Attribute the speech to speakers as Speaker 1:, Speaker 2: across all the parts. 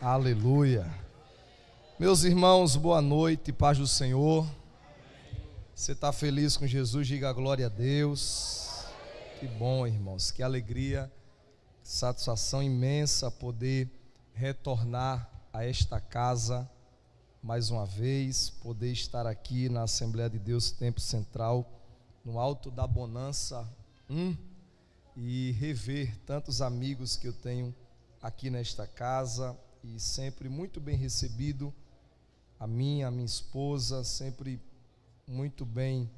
Speaker 1: Aleluia. Meus irmãos, boa noite, paz do Senhor. Você está feliz com Jesus? Diga glória a Deus. Que bom, irmãos, que alegria, satisfação imensa poder retornar a esta casa mais uma vez, poder estar aqui na Assembleia de Deus Tempo Central, no Alto da Bonança 1, e rever tantos amigos que eu tenho aqui nesta casa, e sempre muito bem recebido, a minha esposa, sempre muito bem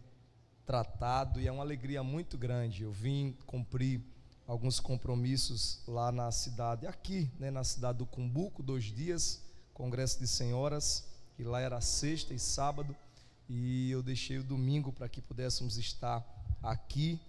Speaker 1: tratado, e é uma alegria muito grande. Eu vim cumprir alguns compromissos lá na cidade, aqui, na cidade do Cumbuco, 2 dias, congresso de senhoras, e lá era sexta e sábado, e eu deixei o domingo para que pudéssemos estar aqui,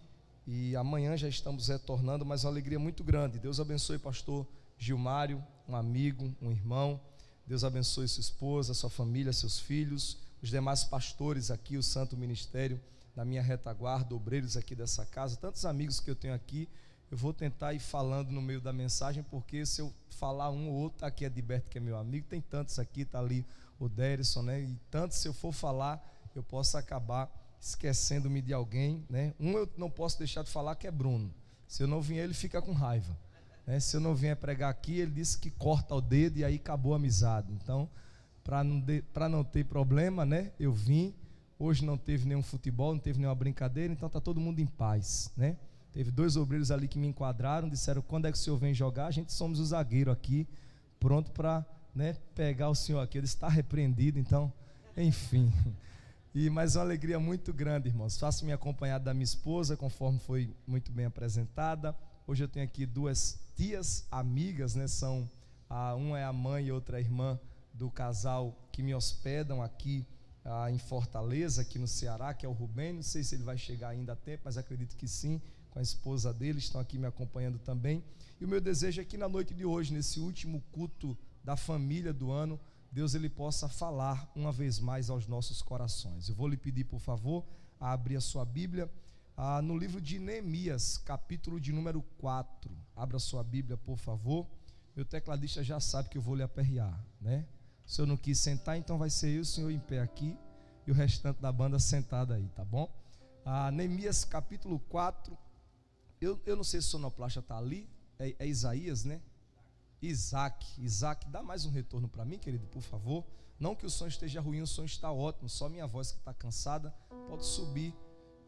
Speaker 1: e amanhã já estamos retornando, mas uma alegria muito grande. Deus abençoe pastor Gilmário, um amigo, um irmão. Deus abençoe sua esposa, sua família, seus filhos, os demais pastores aqui, o santo ministério da minha retaguarda, obreiros aqui dessa casa, tantos amigos que eu tenho aqui. Eu vou tentar ir falando no meio da mensagem, porque se eu falar um ou outro, aqui é Edberto, que é meu amigo, tem tantos aqui, está ali o Derison, e tantos, se eu for falar, eu posso acabar esquecendo-me de alguém, Um eu não posso deixar de falar, que é Bruno. Se eu não vier, ele fica com raiva. Se eu não vier pregar aqui, ele disse que corta o dedo e aí acabou a amizade. Então, para não ter problema, eu vim. Hoje não teve nenhum futebol, não teve nenhuma brincadeira, então está todo mundo em paz, Teve 2 obreiros ali que me enquadraram, disseram: quando é que o senhor vem jogar? A gente somos o zagueiro aqui, pronto para pegar o senhor aqui. Ele está repreendido, então, enfim. Mas é uma alegria muito grande, irmãos. Faço-me acompanhado da minha esposa, conforme foi muito bem apresentada. Hoje eu tenho aqui 2 tias amigas, uma é a mãe e outra é a irmã do casal que me hospedam aqui em Fortaleza, aqui no Ceará, que é o Rubem. Não sei se ele vai chegar ainda a tempo, mas acredito que sim, com a esposa dele, estão aqui me acompanhando também. E o meu desejo é que na noite de hoje, nesse último culto da família do ano, Deus ele possa falar uma vez mais aos nossos corações. Eu vou lhe pedir, por favor, a abrir a sua Bíblia no livro de Neemias, capítulo de número 4. Abra sua Bíblia, por favor. Meu tecladista já sabe que eu vou lhe aperrear, O senhor não quis sentar, então vai ser eu, o senhor em pé aqui e o restante da banda sentado aí, tá bom? Neemias, capítulo 4. Eu não sei se o sonoplasta está ali, é Isaías, Isaac, dá mais um retorno para mim, querido, por favor. Não que o som esteja ruim, o som está ótimo, só minha voz que está cansada. Pode subir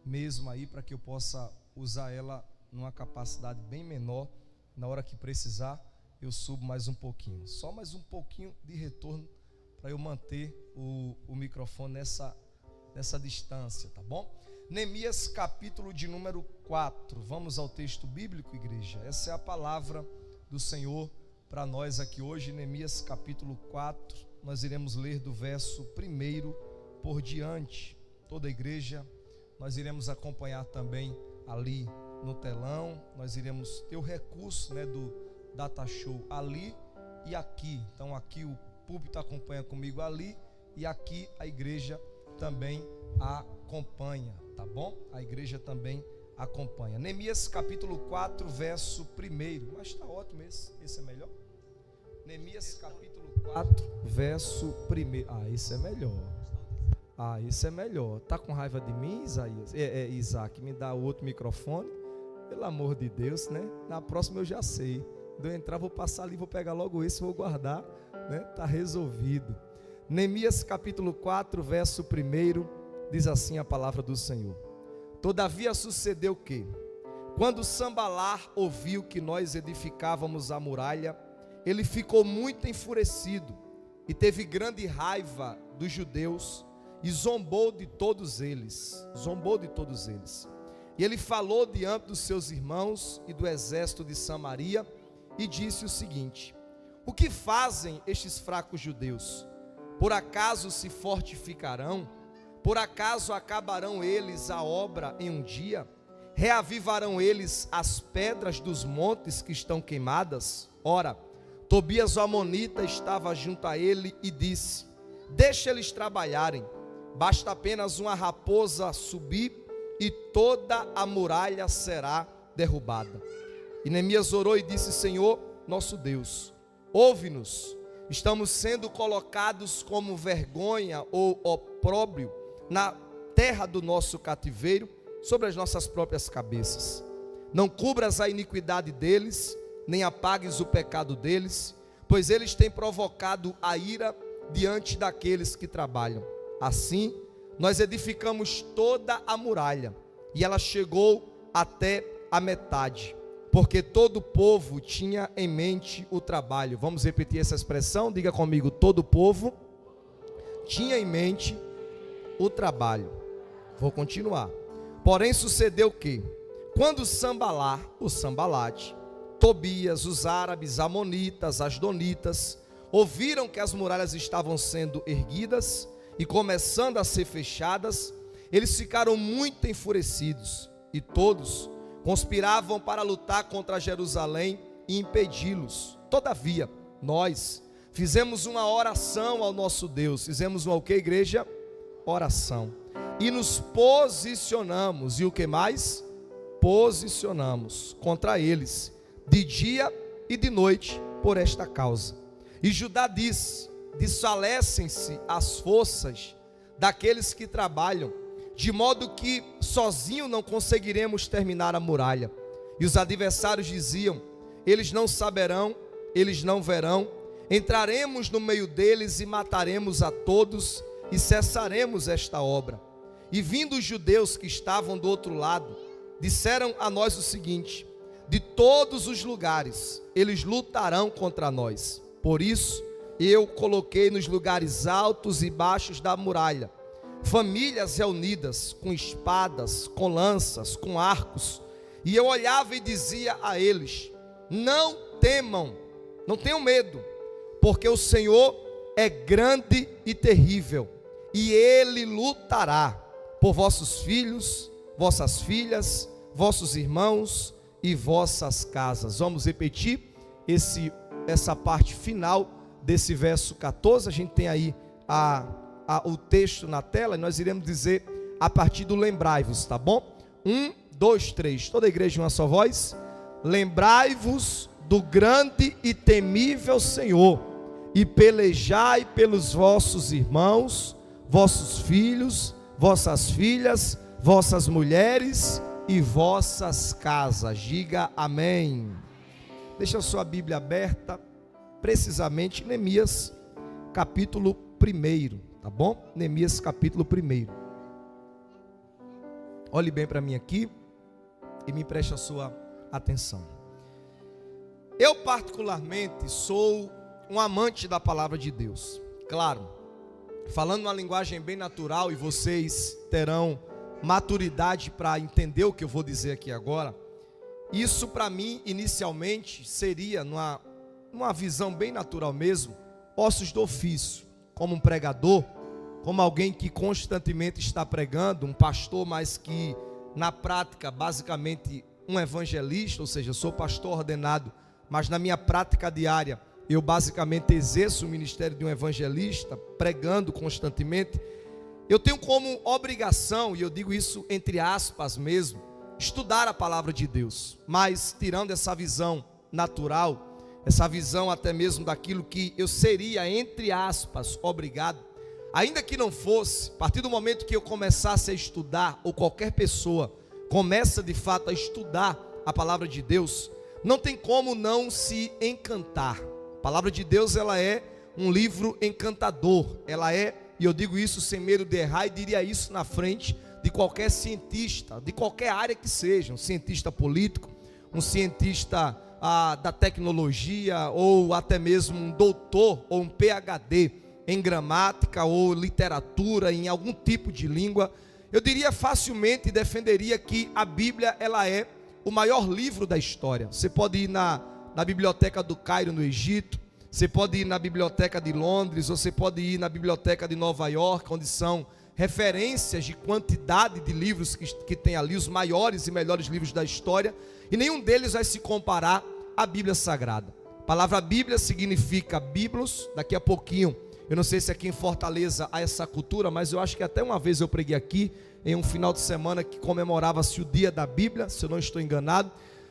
Speaker 1: mesmo aí, para que eu possa usar ela numa capacidade bem menor. Na hora que precisar, eu subo mais um pouquinho, só mais um pouquinho de retorno, para eu manter o microfone nessa distância, tá bom? Neemias, capítulo de número 4. Vamos ao texto bíblico, igreja. Essa é a palavra do Senhor para nós aqui hoje. Neemias, capítulo 4. Nós iremos ler do verso 1 por diante. Toda a igreja, nós iremos acompanhar também ali no telão. Nós iremos ter o recurso do Data Show ali e aqui. Então aqui o púlpito acompanha comigo ali, e aqui a igreja também acompanha, tá bom? A igreja também acompanha. Neemias capítulo 4, verso 1. Mas está ótimo esse é melhor. Neemias capítulo 4, verso 1. Esse é melhor. Esse é melhor. Tá com raiva de mim, Isaías? Isaac, me dá o outro microfone. Pelo amor de Deus, Na próxima eu já sei. Quando eu entrar, vou passar ali, vou pegar logo esse, vou guardar, Tá resolvido. Neemias capítulo 4, verso 1, diz assim a palavra do Senhor: Todavia sucedeu que, quando Sambalar ouviu que nós edificávamos a muralha, ele ficou muito enfurecido e teve grande raiva dos judeus e zombou de todos eles. E ele falou diante dos seus irmãos e do exército de Samaria e disse o seguinte: o que fazem estes fracos judeus? Por acaso se fortificarão? Por acaso acabarão eles a obra em um dia? Reavivarão eles as pedras dos montes que estão queimadas? Ora, Tobias o amonita estava junto a ele e disse: deixa eles trabalharem, basta apenas uma raposa subir e toda a muralha será derrubada. E Neemias orou e disse: Senhor, nosso Deus, ouve-nos, estamos sendo colocados como vergonha ou opróbrio na terra do nosso cativeiro, sobre as nossas próprias cabeças. Não cubras a iniquidade deles, nem apagues o pecado deles, pois eles têm provocado a ira diante daqueles que trabalham. Assim, nós edificamos toda a muralha, e ela chegou até a metade, porque todo o povo tinha em mente o trabalho. Vamos repetir essa expressão? Diga comigo: todo o povo tinha em mente o trabalho. Vou continuar. Porém sucedeu que, quando Sambalá, o Sambalate, Tobias, os árabes, amonitas, asdonitas, ouviram que as muralhas estavam sendo erguidas e começando a ser fechadas, eles ficaram muito enfurecidos, e todos conspiravam para lutar contra Jerusalém e impedi-los. Todavia, nós fizemos uma oração ao nosso Deus. Fizemos uma o que, igreja? Oração. E nos posicionamos. E o que mais? Posicionamos contra eles, de dia e de noite, por esta causa. E Judá diz: desfalecem-se as forças daqueles que trabalham, de modo que sozinho não conseguiremos terminar a muralha. E os adversários diziam: eles não saberão, eles não verão. Entraremos no meio deles e mataremos a todos e cessaremos esta obra. E vindo os judeus que estavam do outro lado, disseram a nós o seguinte: de todos os lugares eles lutarão contra nós. Por isso eu coloquei nos lugares altos e baixos da muralha famílias reunidas, com espadas, com lanças, com arcos. E eu olhava e dizia a eles: não temam, não tenham medo, porque o Senhor é grande e terrível, e Ele lutará por vossos filhos, vossas filhas, vossos irmãos e vossas casas. Vamos repetir essa parte final desse verso 14. A gente tem aí o texto na tela, e nós iremos dizer a partir do lembrai-vos, tá bom? 1, 2, 3, toda a igreja em uma só voz. Lembrai-vos do grande e temível Senhor, e pelejai pelos vossos irmãos, vossos filhos, vossas filhas, vossas mulheres e vossas casas. Diga amém. Deixa a sua Bíblia aberta, precisamente Neemias capítulo 1, tá bom? Neemias capítulo 1. Olhe bem para mim aqui e me preste a sua atenção. Eu particularmente sou um amante da palavra de Deus. Claro, falando uma linguagem bem natural, e vocês terão maturidade para entender o que eu vou dizer aqui agora. Isso para mim inicialmente seria, numa visão bem natural mesmo, ossos do ofício, como um pregador, como alguém que constantemente está pregando, um pastor, mas que na prática basicamente um evangelista, ou seja, sou pastor ordenado, mas na minha prática diária eu basicamente exerço o ministério de um evangelista, pregando constantemente. Eu tenho como obrigação, e eu digo isso entre aspas mesmo, estudar a palavra de Deus, mas tirando essa visão natural, essa visão até mesmo daquilo que eu seria, entre aspas, obrigado, ainda que não fosse, a partir do momento que eu começasse a estudar, ou qualquer pessoa começa de fato a estudar a palavra de Deus, não tem como não se encantar. A palavra de Deus, ela é um livro encantador, ela é, e eu digo isso sem medo de errar, e diria isso na frente de qualquer cientista, de qualquer área que seja, um cientista político, um cientista da tecnologia, ou até mesmo um doutor ou um PhD em gramática ou literatura, em algum tipo de língua. Eu diria facilmente e defenderia que a Bíblia, ela é o maior livro da história. Você pode ir na biblioteca do Cairo, no Egito, você pode ir na biblioteca de Londres, você pode ir na biblioteca de Nova York, onde são referências de quantidade de livros que tem ali, os maiores e melhores livros da história, e nenhum deles vai se comparar à Bíblia Sagrada. A palavra Bíblia significa biblos. Daqui a pouquinho, eu não sei se aqui em Fortaleza há essa cultura, mas eu acho que até uma vez eu preguei aqui, em um final de semana que comemorava-se o dia da Bíblia, se eu não estou enganado.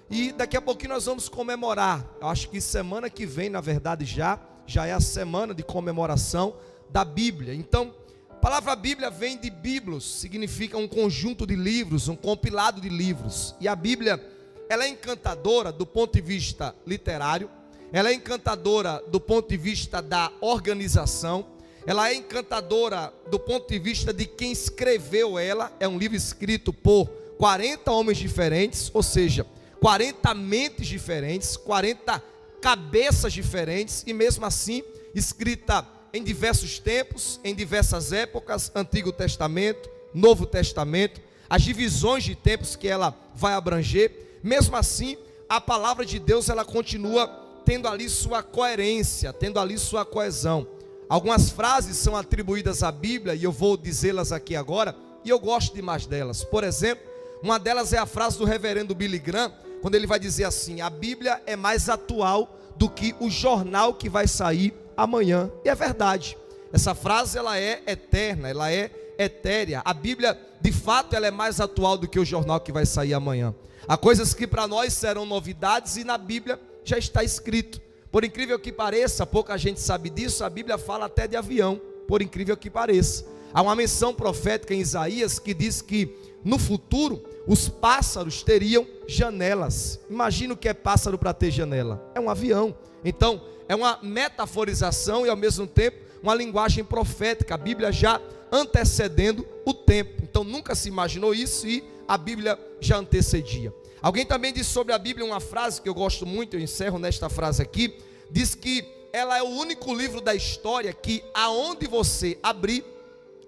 Speaker 1: E daqui a pouquinho nós vamos comemorar, eu acho que semana que vem, na verdade já já é a semana de comemoração da Bíblia. Então, a palavra Bíblia vem de biblos, significa um conjunto de livros, um compilado de livros. E a Bíblia, ela é encantadora do ponto de vista literário, ela é encantadora do ponto de vista da organização, ela é encantadora do ponto de vista de quem escreveu ela. É um livro escrito por 40 homens diferentes, ou seja, 40 mentes diferentes, 40 cabeças diferentes, e mesmo assim escrita em diversos tempos, em diversas épocas, Antigo Testamento, Novo Testamento, as divisões de tempos que ela vai abranger. Mesmo assim, a palavra de Deus, ela continua tendo ali sua coerência, tendo ali sua coesão. Algumas frases são atribuídas à Bíblia, e eu vou dizê-las aqui agora, e eu gosto demais delas. Por exemplo, uma delas é a frase do reverendo Billy Graham, quando ele vai dizer assim: a Bíblia é mais atual do que o jornal que vai sair amanhã. E é verdade, essa frase ela é eterna, ela é etérea. A Bíblia, de fato, ela é mais atual do que o jornal que vai sair amanhã. Há coisas que para nós serão novidades, e na Bíblia já está escrito. Por incrível que pareça, pouca gente sabe disso, a Bíblia fala até de avião, por incrível que pareça. Há uma menção profética em Isaías que diz que no futuro os pássaros teriam janelas. Imagina o que é pássaro para ter janela, é um avião. Então é uma metaforização e ao mesmo tempo uma linguagem profética, a Bíblia já antecedendo o tempo. Então nunca se imaginou isso e a Bíblia já antecedia. Alguém também disse sobre a Bíblia uma frase que eu gosto muito, eu encerro nesta frase aqui, diz que ela é o único livro da história que aonde você abrir,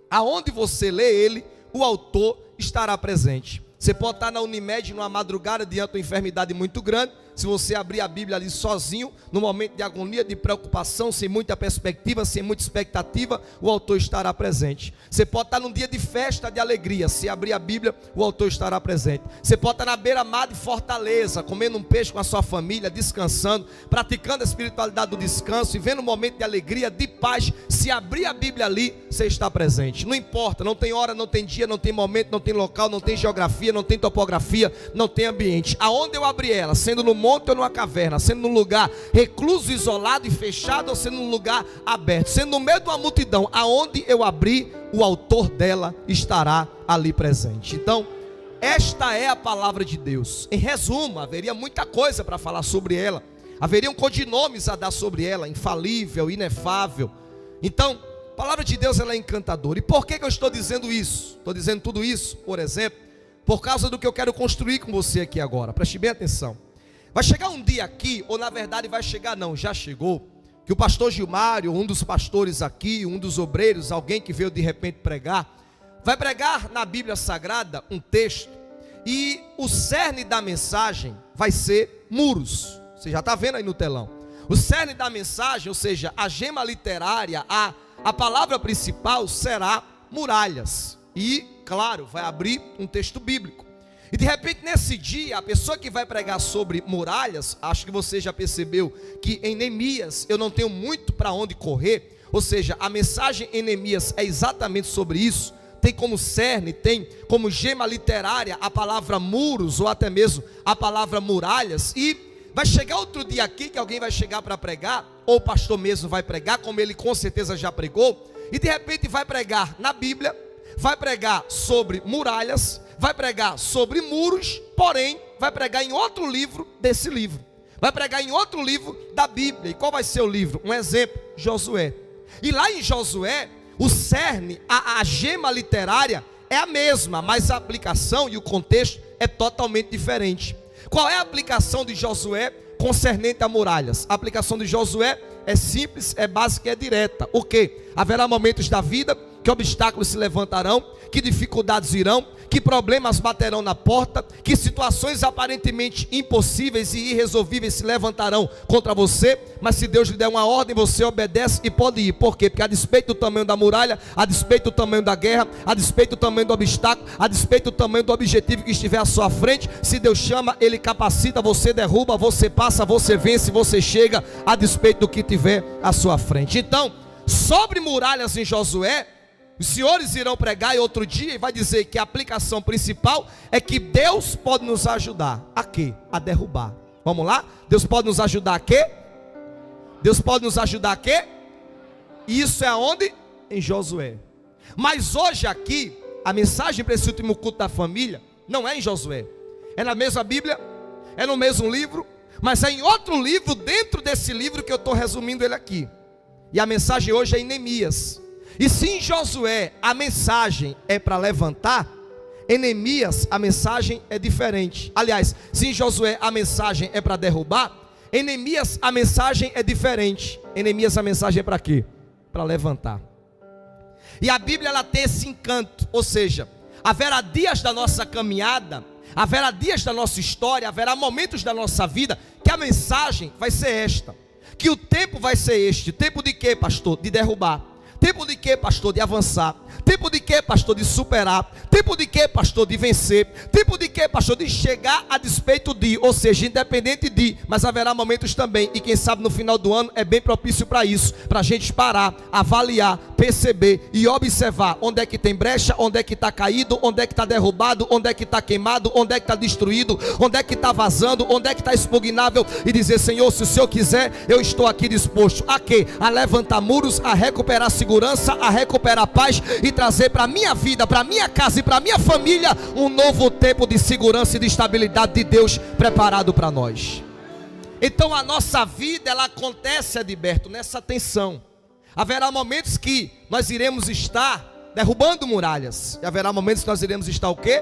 Speaker 1: aonde você lê ele, o autor estará presente. Você pode estar na Unimed numa madrugada diante de uma enfermidade muito grande. Se você abrir a Bíblia ali sozinho, no momento de agonia, de preocupação, sem muita perspectiva, sem muita expectativa, o autor estará presente. Você pode estar num dia de festa, de alegria. Se abrir a Bíblia, o autor estará presente. Você pode estar na beira-mar de Fortaleza, comendo um peixe com a sua família, descansando, praticando a espiritualidade do descanso e vendo um momento de alegria, de paz. Se abrir a Bíblia ali, você está presente. Não importa, não tem hora, não tem dia, não tem momento, não tem local, não tem geografia, não tem topografia, não tem ambiente. Aonde eu abrir ela, sendo no monte ou numa caverna, sendo num lugar recluso, isolado e fechado, ou sendo num lugar aberto, sendo no meio de uma multidão, aonde eu abrir, o autor dela estará ali presente. Então, esta é a palavra de Deus. Em resumo, haveria muita coisa para falar sobre ela, haveriam codinomes a dar sobre ela: infalível, inefável. Então, a palavra de Deus, ela é encantadora. E por que eu estou dizendo isso? Estou dizendo tudo isso, por exemplo, por causa do que eu quero construir com você aqui agora. Preste bem atenção. Vai chegar um dia aqui, ou na verdade vai chegar não, já chegou, que o pastor Gilmário, um dos pastores aqui, um dos obreiros, alguém que veio de repente pregar, vai pregar na Bíblia Sagrada um texto, e o cerne da mensagem vai ser muros. Você já está vendo aí no telão. O cerne da mensagem, ou seja, a gema literária, a palavra principal será muralhas. E, claro, vai abrir um texto bíblico. E de repente nesse dia, a pessoa que vai pregar sobre muralhas, acho que você já percebeu que em Neemias eu não tenho muito para onde correr. Ou seja, a mensagem em Neemias é exatamente sobre isso. Tem como cerne, tem como gema literária a palavra muros, ou até mesmo a palavra muralhas. E vai chegar outro dia aqui que alguém vai chegar para pregar, ou o pastor mesmo vai pregar, como ele com certeza já pregou, e de repente vai pregar na Bíblia, vai pregar sobre muralhas, vai pregar sobre muros, porém vai pregar em outro livro desse livro, vai pregar em outro livro da Bíblia. E qual vai ser o livro? Um exemplo: Josué. E lá em Josué, o cerne, a gema literária é a mesma, mas a aplicação e o contexto é totalmente diferente. Qual é a aplicação de Josué concernente a muralhas? A aplicação de Josué é simples, é básica e é direta. O quê? Haverá momentos da vida que obstáculos se levantarão, que dificuldades virão, que problemas baterão na porta, que situações aparentemente impossíveis e irresolvíveis se levantarão contra você, mas se Deus lhe der uma ordem, você obedece e pode ir. Por quê? Porque a despeito do tamanho da muralha, a despeito do tamanho da guerra, a despeito do tamanho do obstáculo, a despeito do tamanho do objetivo que estiver à sua frente, se Deus chama, Ele capacita, você derruba, você passa, você vence, você chega, a despeito do que tiver à sua frente. Então, sobre muralhas em Josué, os senhores irão pregar em outro dia e vai dizer que a aplicação principal é que Deus pode nos ajudar. A quê? A derrubar. Vamos lá? Deus pode nos ajudar a quê? Deus pode nos ajudar a quê? Isso é aonde? Em Josué. Mas hoje aqui, a mensagem para esse último culto da família não é em Josué. É na mesma Bíblia, é no mesmo livro, mas é em outro livro, dentro desse livro que eu estou resumindo ele aqui. E a mensagem hoje é em Neemias. E se em Josué a mensagem é para levantar, em Neemias a mensagem é diferente. Aliás, se em Josué a mensagem é para derrubar, em Neemias a mensagem é diferente. Em Neemias a mensagem é para quê? Para levantar. E a Bíblia ela tem esse encanto, ou seja, haverá dias da nossa caminhada, haverá dias da nossa história, haverá momentos da nossa vida que a mensagem vai ser esta, que o tempo vai ser este. Tempo de quê, pastor? De derrubar. Tempo de quê, pastor? De avançar. Tempo de quê, pastor? De superar. Tempo de quê, pastor? De vencer. Tempo de quê, pastor? De chegar a despeito de, ou seja, independente de, mas haverá momentos também, e quem sabe no final do ano é bem propício para isso, para a gente parar, avaliar, perceber e observar onde é que tem brecha, onde é que está caído, onde é que está derrubado, onde é que está queimado, onde é que está destruído, onde é que está vazando, onde é que está expugnável, e dizer: Senhor, se o Senhor quiser, eu estou aqui disposto a quê? A levantar muros, a recuperar segurança, a recuperar paz e trazer para a minha vida, para a minha casa e para a minha família um novo tempo de segurança e de estabilidade de Deus preparado para nós. Então a nossa vida ela acontece, Adilberto, nessa tensão. Haverá momentos que nós iremos estar derrubando muralhas, e haverá momentos que nós iremos estar o quê?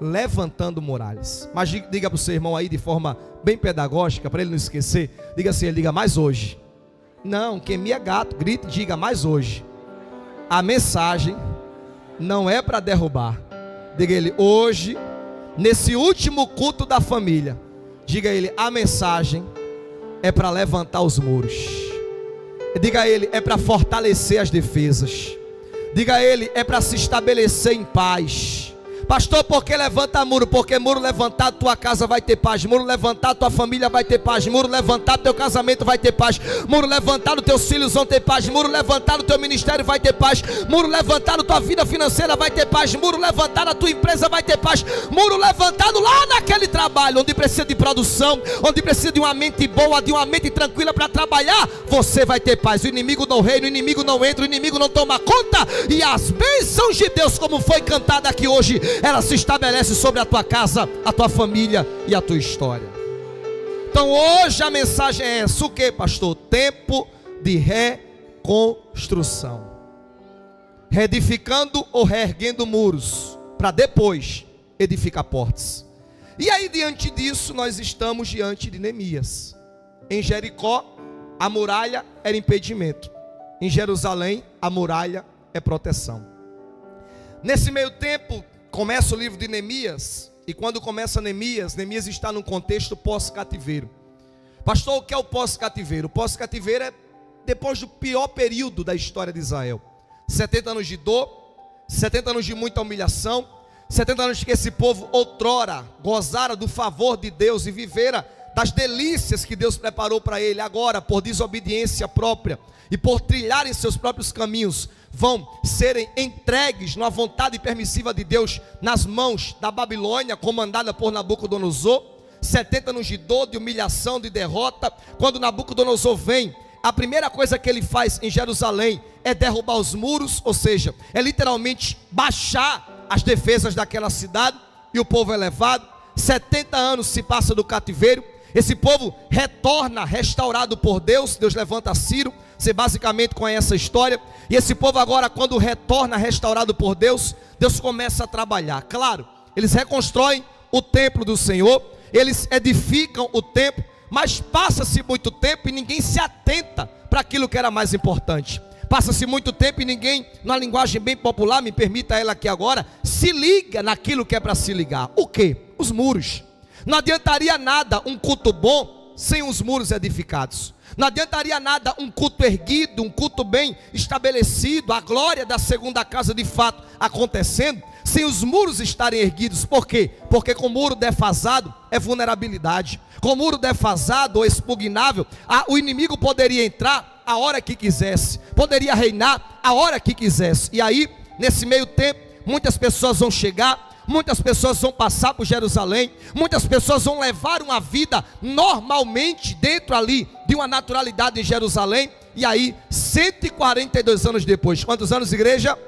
Speaker 1: Levantando muralhas. Mas diga para o seu irmão aí de forma bem pedagógica, para ele não esquecer. Diga assim, ele diga: mais hoje. Não, quem me é gato, grite e diga: mais hoje. A mensagem não é para derrubar. Diga ele: hoje, nesse último culto da família, diga ele: a mensagem é para levantar os muros. Diga a ele: é para fortalecer as defesas. Diga a ele: é para se estabelecer em paz. Pastor, por que levanta muro? Porque muro levantado, tua casa vai ter paz. Muro levantado, tua família vai ter paz. Muro levantado, teu casamento vai ter paz. Muro levantado, teus filhos vão ter paz. Muro levantado, teu ministério vai ter paz. Muro levantado, tua vida financeira vai ter paz. Muro levantado, a tua empresa vai ter paz. Muro levantado lá naquele trabalho onde precisa de produção, onde precisa de uma mente boa, de uma mente tranquila para trabalhar, você vai ter paz. O inimigo não reina, o inimigo não entra, o inimigo não toma conta. E as bênçãos de Deus, como foi cantada aqui hoje, ela se estabelece sobre a tua casa, a tua família e a tua história. Então hoje a mensagem é essa: o que, pastor? Tempo de reconstrução. Reedificando ou reerguendo muros, para depois edificar portas. E aí diante disso nós estamos diante de Neemias. Em Jericó a muralha era impedimento, em Jerusalém a muralha é proteção. Nesse meio tempo começa o livro de Neemias, e quando começa Neemias está num contexto pós-cativeiro. Pastor, o que é o pós-cativeiro? O pós-cativeiro é depois do pior período da história de Israel. 70 anos de dor, 70 anos de muita humilhação, 70 anos que esse povo outrora gozara do favor de Deus e vivera das delícias que Deus preparou para ele. Agora, por desobediência própria e por trilharem seus próprios caminhos, vão serem entregues na vontade permissiva de Deus nas mãos da Babilônia, comandada por Nabucodonosor. 70 anos de dor, de humilhação, de derrota. Quando Nabucodonosor vem, a primeira coisa que ele faz em Jerusalém é derrubar os muros, ou seja, é literalmente baixar as defesas daquela cidade, e o povo é levado. 70 anos se passa do cativeiro, esse povo retorna restaurado por Deus. Deus levanta Ciro. Você basicamente conhece a história. E esse povo agora, quando retorna restaurado por Deus, Deus começa a trabalhar. Claro, eles reconstroem o templo do Senhor, eles edificam o templo, mas passa-se muito tempo e ninguém se atenta para aquilo que era mais importante. Passa-se muito tempo e ninguém, numa linguagem bem popular, me permita ela aqui agora, se liga naquilo que é para se ligar. O que? Os muros. Não adiantaria nada um culto bom sem os muros edificados. Não adiantaria nada um culto erguido, um culto bem estabelecido, a glória da segunda casa de fato acontecendo, sem os muros estarem erguidos. Por quê? Porque com muro defasado é vulnerabilidade. Com muro defasado ou expugnável, o inimigo poderia entrar a hora que quisesse, poderia reinar a hora que quisesse. E aí, nesse meio tempo, muitas pessoas vão chegar, muitas pessoas vão passar por Jerusalém, muitas pessoas vão levar uma vida normalmente dentro ali de uma naturalidade em Jerusalém. E aí, 142 anos depois, quantos anos, igreja?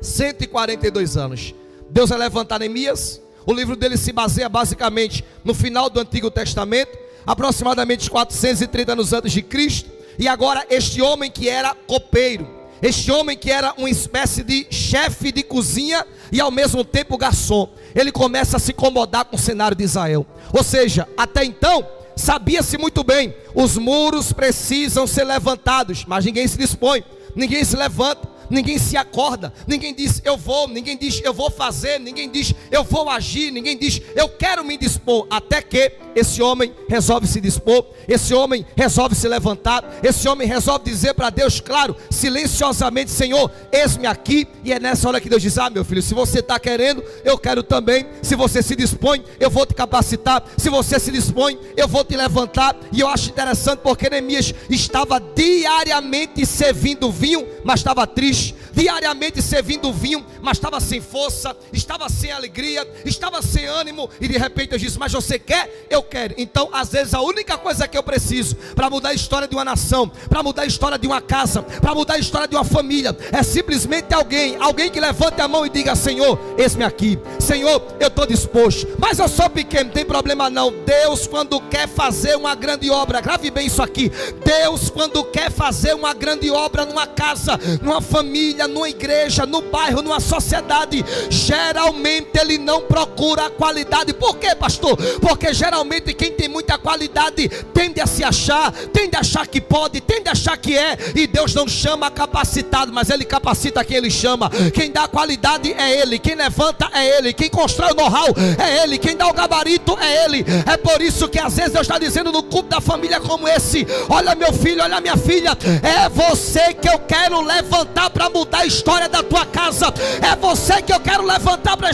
Speaker 1: 142 anos. Deus vai levantar Neemias. O livro dele se baseia basicamente no final do Antigo Testamento, aproximadamente 430 anos antes de Cristo. E agora este homem que era copeiro, este homem que era uma espécie de chefe de cozinha e ao mesmo tempo garçom, ele começa a se incomodar com o cenário de Israel. Ou seja, até então sabia-se muito bem, os muros precisam ser levantados, mas ninguém se dispõe, ninguém se levanta, ninguém se acorda, ninguém diz eu vou, ninguém diz eu vou fazer, ninguém diz eu vou agir, ninguém diz eu quero me dispor. Até que esse homem resolve se dispor, esse homem resolve se levantar, esse homem resolve dizer para Deus, claro, silenciosamente: Senhor, eis-me aqui. E é nessa hora que Deus diz: ah, meu filho, se você está querendo, eu quero também. Se você se dispõe, eu vou te capacitar. Se você se dispõe, eu vou te levantar. E eu acho interessante porque Neemias estava diariamente servindo vinho, mas estava triste. Diariamente servindo vinho, mas estava sem força, estava sem alegria, estava sem ânimo. E de repente Deus disse: mas você quer? Eu quero. Então às vezes a única coisa que eu preciso para mudar a história de uma nação, para mudar a história de uma casa, para mudar a história de uma família, é simplesmente alguém que levante a mão e diga: Senhor, eis-me aqui. Senhor, eu estou disposto. Mas eu sou pequeno, não tem problema não. Deus, quando quer fazer uma grande obra, grave bem isso aqui, Deus, quando quer fazer uma grande obra numa casa, numa família, numa igreja, no bairro, numa sociedade, geralmente Ele não procura a qualidade. Por quê, pastor? Porque geralmente quem tem muita qualidade tende a se achar, tende a achar que pode, tende a achar que é. E Deus não chama capacitado, mas Ele capacita quem Ele chama. Quem dá qualidade é Ele, quem levanta é Ele, quem constrói o know-how é Ele, quem dá o gabarito é Ele. É por isso que às vezes Deus está dizendo no culto da família como esse: olha meu filho, olha minha filha, é você que eu quero levantar para mudar a história da tua casa, é você que eu quero levantar para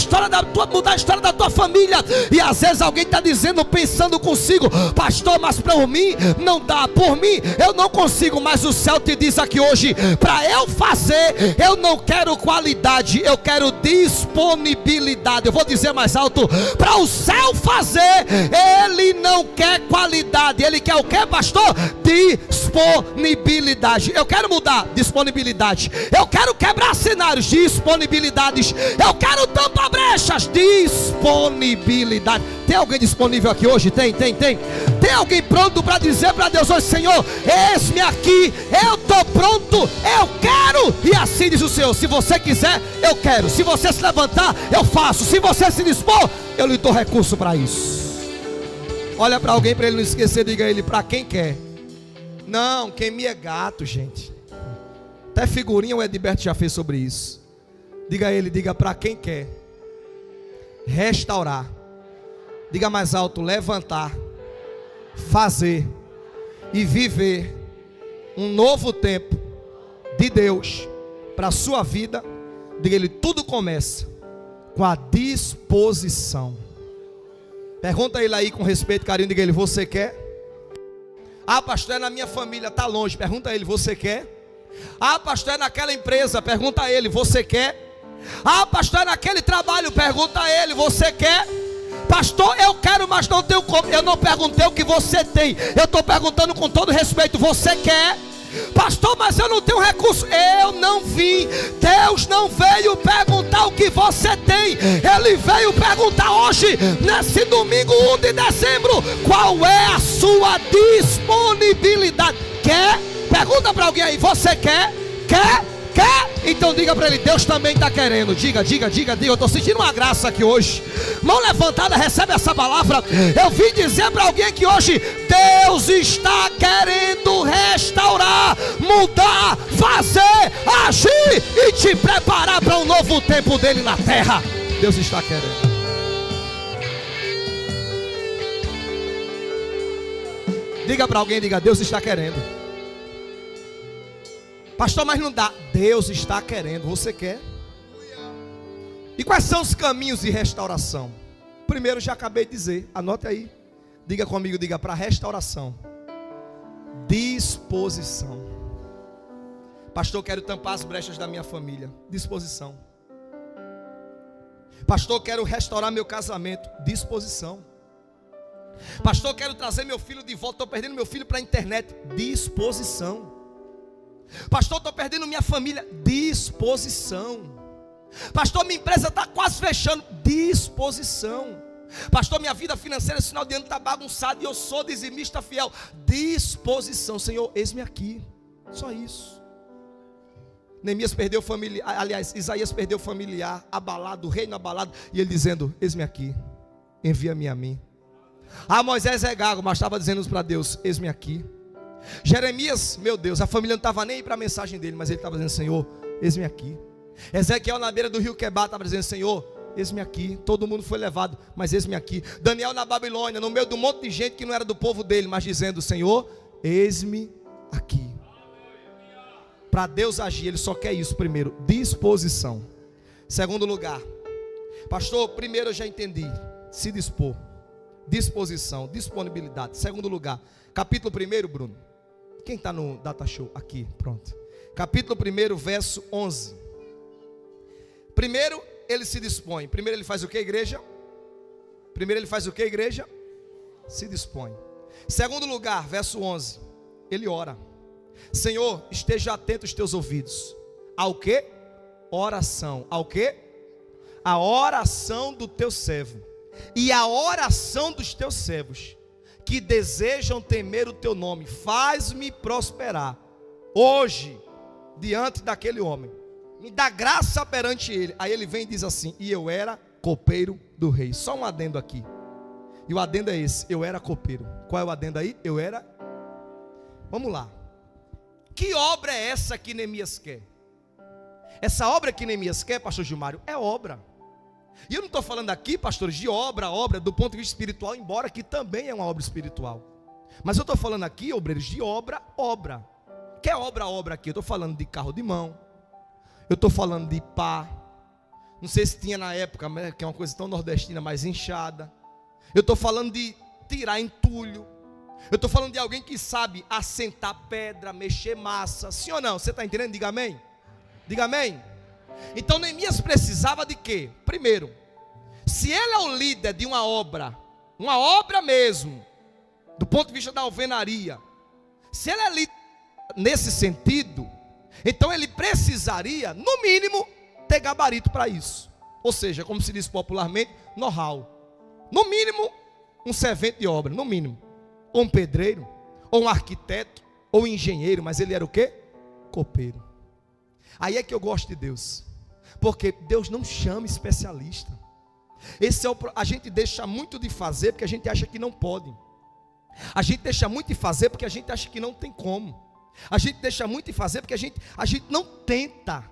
Speaker 1: mudar a história da tua família. E às vezes alguém está dizendo, pensando consigo: pastor, mas para mim não dá, por mim eu não consigo. Mas o céu te diz aqui hoje: para eu fazer, eu não quero qualidade, eu quero disponibilidade. Eu vou dizer mais alto: para o céu fazer, Ele não quer qualidade, Ele quer o que, pastor? Disponibilidade. Eu quero mudar, disponibilidade. Eu quero quebrar cenários, disponibilidades. Eu quero tampar brechas, disponibilidade. Tem alguém disponível aqui hoje? Tem alguém pronto para dizer para Deus hoje: Senhor, eis-me aqui, eu estou pronto, eu quero. E assim diz o Senhor: se você quiser, eu quero. Se você se levantar, eu faço. Se você se dispor, eu lhe dou recurso para isso. Olha para alguém, para ele não esquecer, diga a ele: para quem quer. Não, quem me é gato, gente. Até figurinha o Edberto já fez sobre isso. Diga a ele, diga: para quem quer restaurar. Diga mais alto: levantar, fazer e viver um novo tempo de Deus para a sua vida. Diga ele: tudo começa com a disposição. Pergunta ele aí com respeito e carinho, diga ele: você quer? Ah, pastor, é na minha família, está longe. Pergunta a ele: você quer? Ah, pastor, é naquela empresa. Pergunta a ele: você quer? Ah, pastor, é naquele trabalho. Pergunta a ele: você quer? Pastor, eu quero, mas não tenho como. Eu não perguntei o que você tem, eu estou perguntando com todo respeito: você quer? Pastor, mas eu não tenho recurso. Eu não vim, Deus não veio perguntar o que você tem, Ele veio perguntar hoje, nesse domingo 1 de dezembro, qual é a sua disponibilidade. Quer? Pergunta para alguém aí: você quer? Quer? Então diga para ele: Deus também está querendo. Diga, eu estou sentindo uma graça aqui hoje. Mão levantada, recebe essa palavra. Eu vim dizer para alguém que hoje Deus está querendo restaurar, mudar, fazer, agir e te preparar para um novo tempo dele na terra. Deus está querendo. Diga para alguém, diga: Deus está querendo. Pastor, mas não dá. Deus está querendo. Você quer? E quais são os caminhos de restauração? Primeiro, já acabei de dizer. Anote aí. Diga comigo, diga: para restauração, disposição. Pastor, eu quero tampar as brechas da minha família. Disposição. Pastor, quero restaurar meu casamento. Disposição. Pastor, quero trazer meu filho de volta. Estou perdendo meu filho para a internet. Disposição. Pastor, estou perdendo minha família. Disposição. Pastor, minha empresa está quase fechando. Disposição. Pastor, minha vida financeira esse final de ano está bagunçada e eu sou dizimista fiel. Disposição. Senhor, eis-me aqui. Só isso. Neemias perdeu familiar, aliás, Isaías perdeu familiar, abalado, o reino abalado, e ele dizendo: eis-me aqui, envia-me a mim. Moisés é gago, mas estava dizendo para Deus: eis-me aqui. Jeremias, meu Deus, a família não estava nem para a mensagem dele, mas ele estava dizendo: Senhor, eis-me aqui. Ezequiel na beira do rio Quebar estava dizendo: Senhor, eis-me aqui. Todo mundo foi levado, mas eis-me aqui. Daniel na Babilônia, no meio de um monte de gente que não era do povo dele, mas dizendo: Senhor, eis-me aqui. Para Deus agir, Ele só quer isso. Primeiro, disposição. Segundo lugar, pastor, primeiro eu já entendi, se dispor. Disposição, disponibilidade. Segundo lugar, capítulo 1, Bruno. Quem está no Data Show? Aqui, pronto. Capítulo 1, verso 11. Primeiro, ele se dispõe. Primeiro ele faz o que, igreja? Primeiro ele faz o que, igreja? Se dispõe. Segundo lugar, verso 11. Ele ora. Senhor, esteja atento os teus ouvidos. Ao que? Oração. Ao que? A oração do teu servo. E a oração dos teus servos, que desejam temer o teu nome. Faz-me prosperar hoje, diante daquele homem. Me dá graça perante ele. Aí ele vem e diz assim: e eu era copeiro do rei. Só um adendo aqui. E o adendo é esse: eu era copeiro. Qual é o adendo aí? Eu era. Vamos lá. Que obra é essa que Neemias quer? Essa obra que Neemias quer, pastor Gilmário, é obra. E eu não estou falando aqui, pastores, de obra do ponto de vista espiritual, embora que também é uma obra espiritual. Mas eu estou falando aqui, obreiros, de obra. Que é obra aqui? Eu estou falando de carro de mão. Eu estou falando de pá. Não sei se tinha na época, que é uma coisa tão nordestina, mas inchada. Eu estou falando de tirar entulho. Eu estou falando de alguém que sabe assentar pedra, mexer massa. Sim ou não? Você está entendendo? Diga amém. Diga amém. Então Neemias precisava de quê? Primeiro, se ele é o líder de uma obra mesmo, do ponto de vista da alvenaria, se ele é líder nesse sentido, então ele precisaria, no mínimo, ter gabarito para isso. Ou seja, como se diz popularmente, know-how. No mínimo, um servente de obra, no mínimo. Ou um pedreiro, ou um arquiteto, ou um engenheiro, mas ele era o quê? Copeiro. Aí é que eu gosto de Deus, porque Deus não chama especialista. A gente deixa muito de fazer porque a gente acha que não pode. A gente deixa muito de fazer porque a gente acha que não tem como. A gente deixa muito de fazer porque a gente não tenta.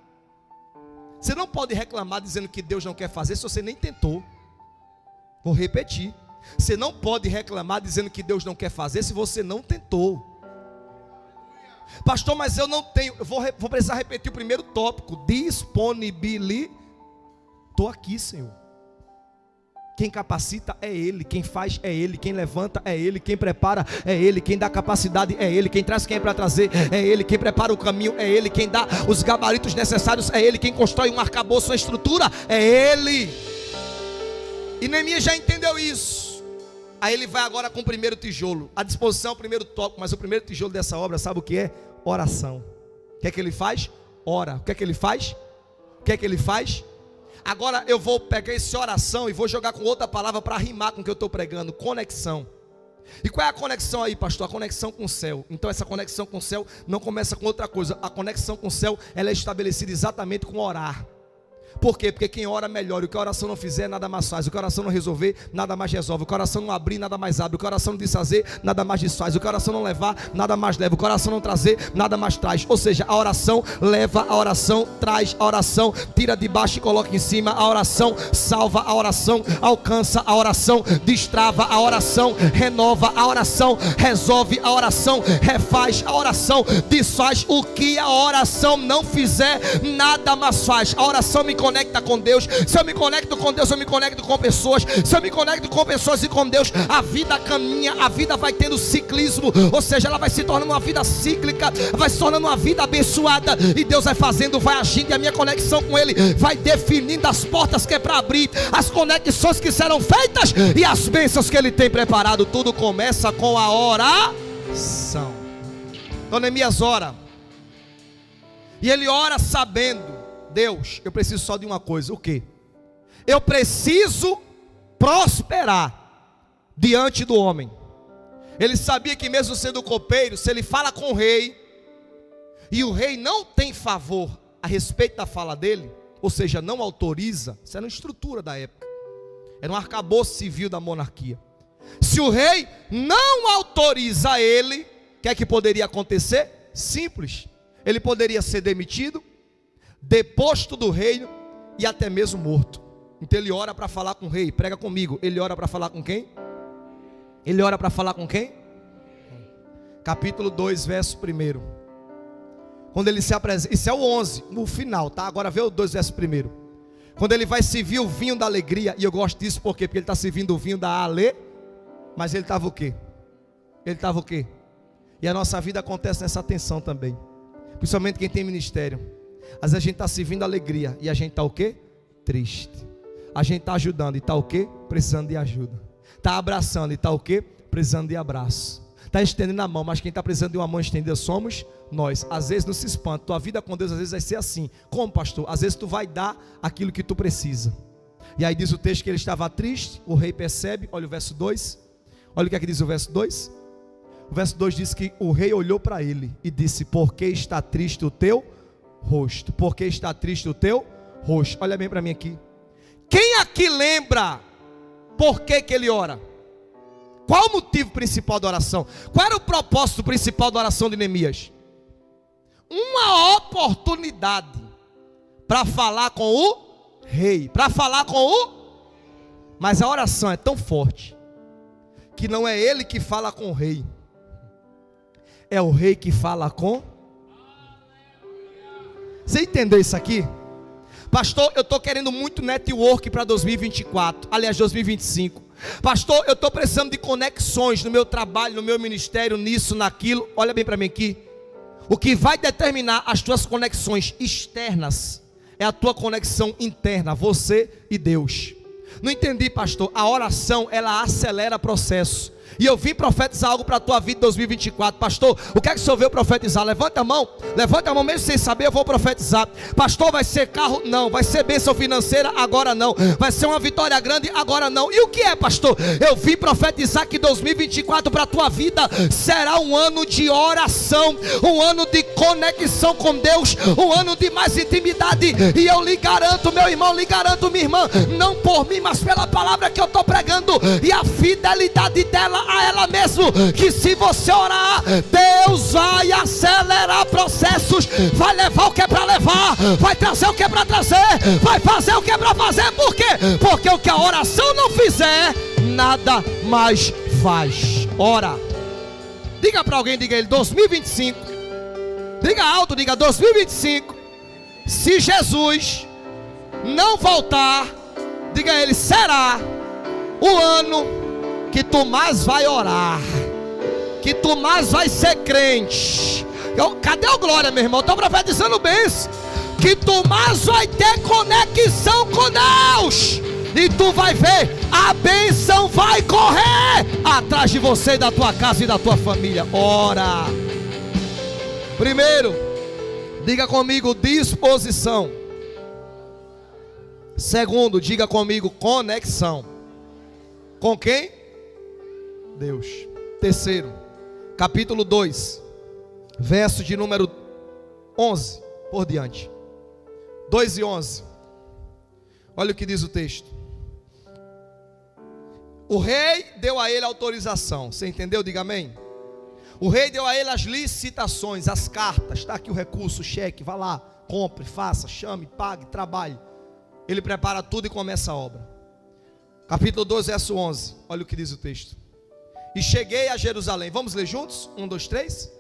Speaker 1: Você não pode reclamar dizendo que Deus não quer fazer se você nem tentou. Vou repetir. Você não pode reclamar dizendo que Deus não quer fazer se você não tentou. Pastor, mas eu não tenho. Eu vou precisar repetir o primeiro tópico. Disponibilidade. Estou aqui, Senhor. Quem capacita é Ele, quem faz é Ele, quem levanta é Ele, quem prepara é Ele, quem dá capacidade é Ele, quem traz quem é para trazer é Ele, quem prepara o caminho é Ele, quem dá os gabaritos necessários é Ele, quem constrói um arcabouço, uma estrutura é Ele. E Neemias já entendeu isso. Aí ele vai agora com o primeiro tijolo. A disposição é o primeiro tópico, mas o primeiro tijolo dessa obra, sabe o que é? Oração. O que é que ele faz? Ora. O que é que ele faz? O que é que ele faz? Agora eu vou pegar essa oração e vou jogar com outra palavra para rimar com o que eu estou pregando. Conexão. E qual é a conexão aí, pastor? A conexão com o céu. Então essa conexão com o céu não começa com outra coisa. A conexão com o céu, ela é estabelecida exatamente com orar. Por quê? Porque quem ora melhora. O que a oração não fizer, nada mais faz. O que a oração não resolver, nada mais resolve. O que a oração não abrir, nada mais abre. O que a oração não desfazer, nada mais desfaz. O que a oração não levar, nada mais leva. O que a oração não trazer, nada mais traz. Ou seja, a oração leva, a oração traz, a oração tira de baixo e coloca em cima. A oração salva, a oração alcança, a oração destrava, a oração renova, a oração resolve, a oração refaz, a oração desfaz. O que a oração não fizer, nada mais faz. A oração me conecta com Deus. Se eu me conecto com Deus, eu me conecto com pessoas. Se eu me conecto com pessoas e com Deus, a vida caminha, a vida vai tendo ciclismo, ou seja, ela vai se tornando uma vida cíclica, vai se tornando uma vida abençoada, e Deus vai fazendo, vai agindo, e a minha conexão com Ele vai definindo as portas que é para abrir, as conexões que serão feitas e as bênçãos que Ele tem preparado. Tudo começa com a oração. Então Neemias ora, e ele ora sabendo: Deus, eu preciso só de uma coisa. O quê? Eu preciso prosperar diante do homem. Ele sabia que mesmo sendo copeiro, se ele fala com o rei, e o rei não tem favor a respeito da fala dele, ou seja, não autoriza, isso era uma estrutura da época, era um arcabouço civil da monarquia. Se o rei não autoriza ele, o que é que poderia acontecer? Simples, ele poderia ser demitido, deposto do reino e até mesmo morto. Então ele ora para falar com o rei. Prega comigo, ele ora para falar com quem? Ele ora para falar com quem? Capítulo 2, verso 1. Quando ele se apresenta, isso é o 11, no final, tá? Agora vê o 2, verso 1. Quando ele vai servir o vinho da alegria, e eu gosto disso porque ele está servindo o vinho da mas ele estava o quê? Ele estava o quê? E a nossa vida acontece nessa tensão também, principalmente quem tem ministério. Às vezes a gente está servindo alegria e a gente está o quê? Triste. A gente está ajudando e está o quê? Precisando de ajuda. Está abraçando e está o quê? Precisando de abraço. Está estendendo a mão, mas quem está precisando de uma mão estendida somos nós. Às vezes não se espanta, tua vida com Deus às vezes vai ser assim. Como, pastor? Às vezes tu vai dar aquilo que tu precisa. E aí diz o texto que ele estava triste, o rei percebe, olha o verso 2. Olha o que é que diz o verso 2. O verso 2 diz que o rei olhou para ele e disse: por que está triste o teu rosto? Por que está triste o teu rosto? Olha bem para mim aqui. Quem aqui lembra por que ele ora? Qual o motivo principal da oração? Qual era o propósito principal da oração de Neemias? Uma oportunidade para falar com o rei, para falar com o... Mas a oração é tão forte que não é ele que fala com o rei, é o rei que fala com... Você entendeu isso aqui? Pastor, eu estou querendo muito network para 2024, aliás 2025. Pastor, eu estou precisando de conexões no meu trabalho, no meu ministério, nisso, naquilo. Olha bem para mim aqui. O que vai determinar as tuas conexões externas é a tua conexão interna, você e Deus. Não entendi, pastor. A oração, ela acelera o processo. E eu vim profetizar algo para a tua vida em 2024. Pastor, o que é que o senhor veio profetizar? Levanta a mão mesmo sem saber, eu vou profetizar. Pastor, vai ser carro? Não. Vai ser bênção financeira? Agora não. Vai ser uma vitória grande? Agora não. E o que é, pastor? Eu vim profetizar que 2024 para a tua vida será um ano de oração, um ano de conexão com Deus, um ano de mais intimidade. E eu lhe garanto, meu irmão, lhe garanto, minha irmã, não por mim, mas pela palavra que eu estou pregando e a fidelidade dela a ela mesmo, que se você orar, Deus vai acelerar processos, vai levar o que é para levar, vai trazer o que é para trazer, vai fazer o que é para fazer. Por quê? Porque o que a oração não fizer, nada mais faz. Ora, diga para alguém, diga ele, 2025, diga alto, diga 2025, se Jesus não voltar, diga ele, será o ano que tu mais vai orar, que tu mais vai ser crente. Cadê o glória, meu irmão? Estou profetizando bênção. Que tu mais vai ter conexão com Deus, e tu vai ver, a bênção vai correr atrás de você, da tua casa e da tua família. Ora, primeiro, diga comigo, disposição. Segundo, diga comigo, conexão. Com quem? Deus. Terceiro, capítulo 2, verso de número 11 por diante. 2 e 11. Olha o que diz o texto. O rei deu a ele autorização. Você entendeu? Diga amém. O rei deu a ele as licitações, as cartas. Está aqui o recurso, o cheque. Vá lá, compre, faça, chame, pague, trabalhe. Ele prepara tudo e começa a obra. Capítulo 2, verso 11. Olha o que diz o texto. E cheguei a Jerusalém. Vamos ler juntos? 1, 2, 3.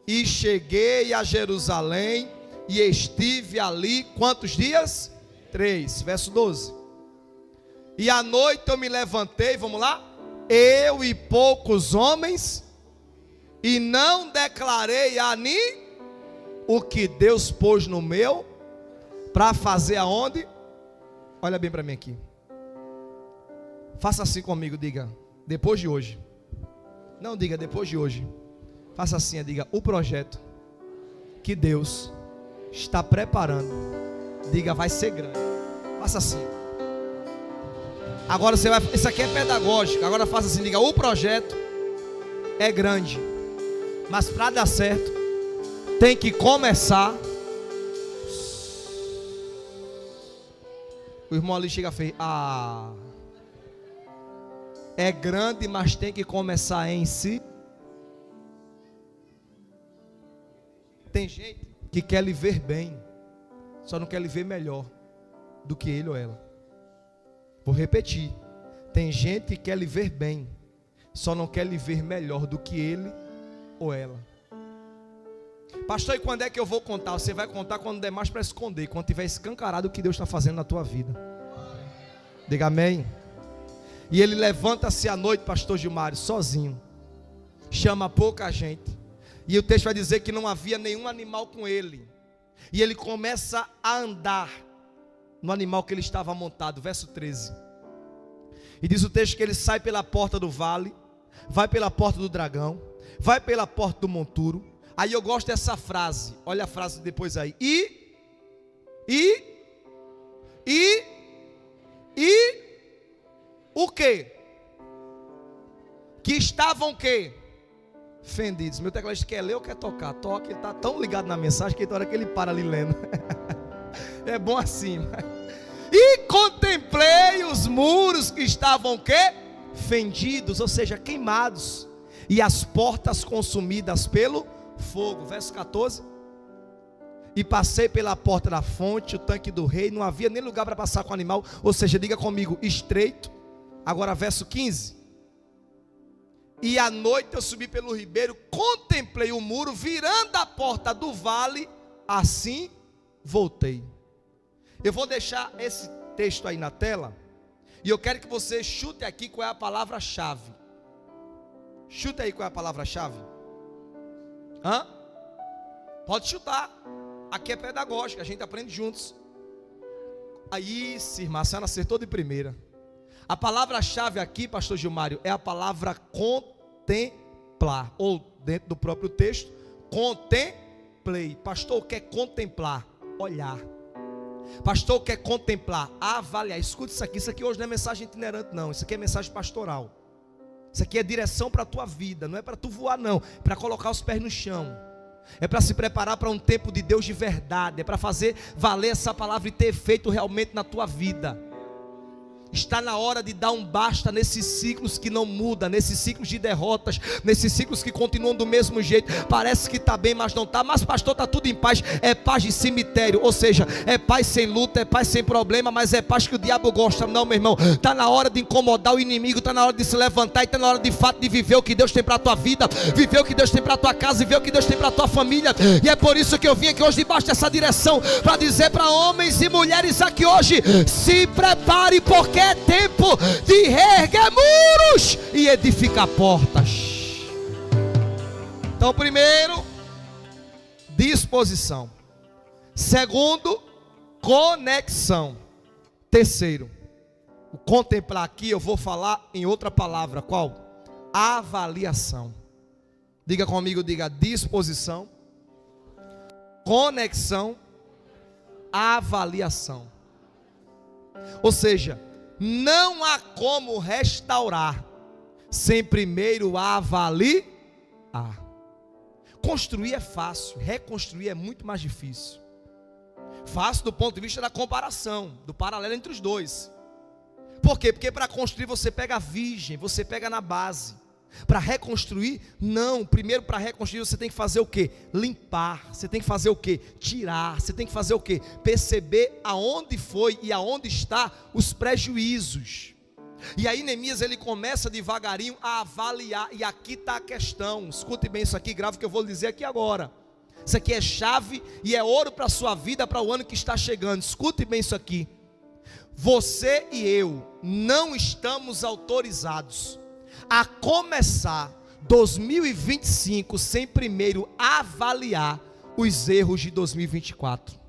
Speaker 1: E cheguei a Jerusalém e estive ali quantos dias? 3, verso 12. E à noite eu me levantei, vamos lá? Eu e poucos homens, e não declarei a ninguém o que Deus pôs no meu, para fazer aonde? Olha bem para mim aqui. Faça assim comigo, diga, depois de hoje. Não diga depois de hoje. Faça assim, diga, o projeto que Deus está preparando, diga, vai ser grande. Faça assim. Agora você vai, isso aqui é pedagógico. Agora faça assim, diga, o projeto é grande, mas para dar certo tem que começar. O irmão ali chega e fez, é grande, mas tem que começar em si. Tem gente que quer lhe ver bem, só não quer lhe ver melhor do que ele ou ela. Vou repetir. Tem gente que quer lhe ver bem, só não quer lhe ver melhor do que ele ou ela. Pastor, e quando é que eu vou contar? Você vai contar quando der mais para esconder, quando tiver escancarado o que Deus está fazendo na tua vida. Diga amém. E ele levanta-se à noite, pastor Gilmário, sozinho. Chama pouca gente. E o texto vai dizer que não havia nenhum animal com ele. E ele começa a andar no animal que ele estava montado. Verso 13. E diz o texto que ele sai pela porta do vale, vai pela porta do dragão, vai pela porta do monturo. Aí eu gosto dessa frase. Olha a frase depois aí. O quê? Que estavam o quê? Fendidos. Meu teclado quer ler ou quer tocar? Toca, ele está tão ligado na mensagem que tem hora que ele para ali lendo. É bom assim. E contemplei os muros que estavam o quê? Fendidos, ou seja, queimados, e as portas consumidas pelo fogo. Verso 14. E passei pela porta da fonte, o tanque do rei, não havia nem lugar para passar com o animal, ou seja, diga comigo, estreito. Agora verso 15. E à noite eu subi pelo ribeiro, contemplei o muro, virando a porta do vale, assim voltei. Eu vou deixar esse texto aí na tela, e eu quero que você chute aqui qual é a palavra-chave. Chute aí qual é a palavra-chave. Pode chutar. Aqui é pedagógico, a gente aprende juntos. Aí, irmã, a senhora acertou de primeira. A palavra-chave aqui, pastor Gilmário, é a palavra contemplar. Ou dentro do próprio texto, contemplei. Pastor, quer contemplar? Olhar. Pastor, quer contemplar? Avaliar. Escute isso aqui hoje não é mensagem itinerante não. Isso aqui é mensagem pastoral. Isso aqui é direção para a tua vida. Não é para tu voar não, é para colocar os pés no chão. É para se preparar para um tempo de Deus de verdade. É para fazer valer essa palavra e ter efeito realmente na tua vida. Está na hora de dar um basta nesses ciclos que não mudam, nesses ciclos de derrotas, nesses ciclos que continuam do mesmo jeito. Parece que está bem, mas não está. Mas pastor, está tudo em paz. É paz de cemitério, ou seja, é paz sem luta, é paz sem problema, mas é paz que o diabo gosta. Não, meu irmão, está na hora de incomodar o inimigo, está na hora de se levantar e está na hora de fato de viver o que Deus tem para a tua vida, viver o que Deus tem para a tua casa, viver o que Deus tem para a tua família. E é por isso que eu vim aqui hoje debaixo dessa direção, para dizer para homens e mulheres aqui hoje: se prepare, porque é tempo de reerguer muros e edificar portas. Então, primeiro, disposição. Segundo, conexão. Terceiro, o contemplar aqui eu vou falar em outra palavra. Qual? Avaliação. Diga comigo, diga disposição, conexão, avaliação. Ou seja, não há como restaurar sem primeiro avaliar. Construir é fácil, reconstruir é muito mais difícil. Fácil do ponto de vista da comparação, do paralelo entre os dois. Por quê? Porque para construir você pega a virgem, você pega na base. Para reconstruir, não. Primeiro, para reconstruir você tem que fazer o quê? Limpar. Você tem que fazer o quê? Tirar. Você tem que fazer o quê? Perceber aonde foi e aonde está os prejuízos. E aí Neemias ele começa devagarinho a avaliar. E aqui está a questão. Escute bem isso aqui, grave o que eu vou lhe dizer aqui agora. Isso aqui é chave e é ouro para a sua vida, para o ano que está chegando. Escute bem isso aqui. você e eu não estamos autorizados a começar 2025 sem primeiro avaliar os erros de 2024.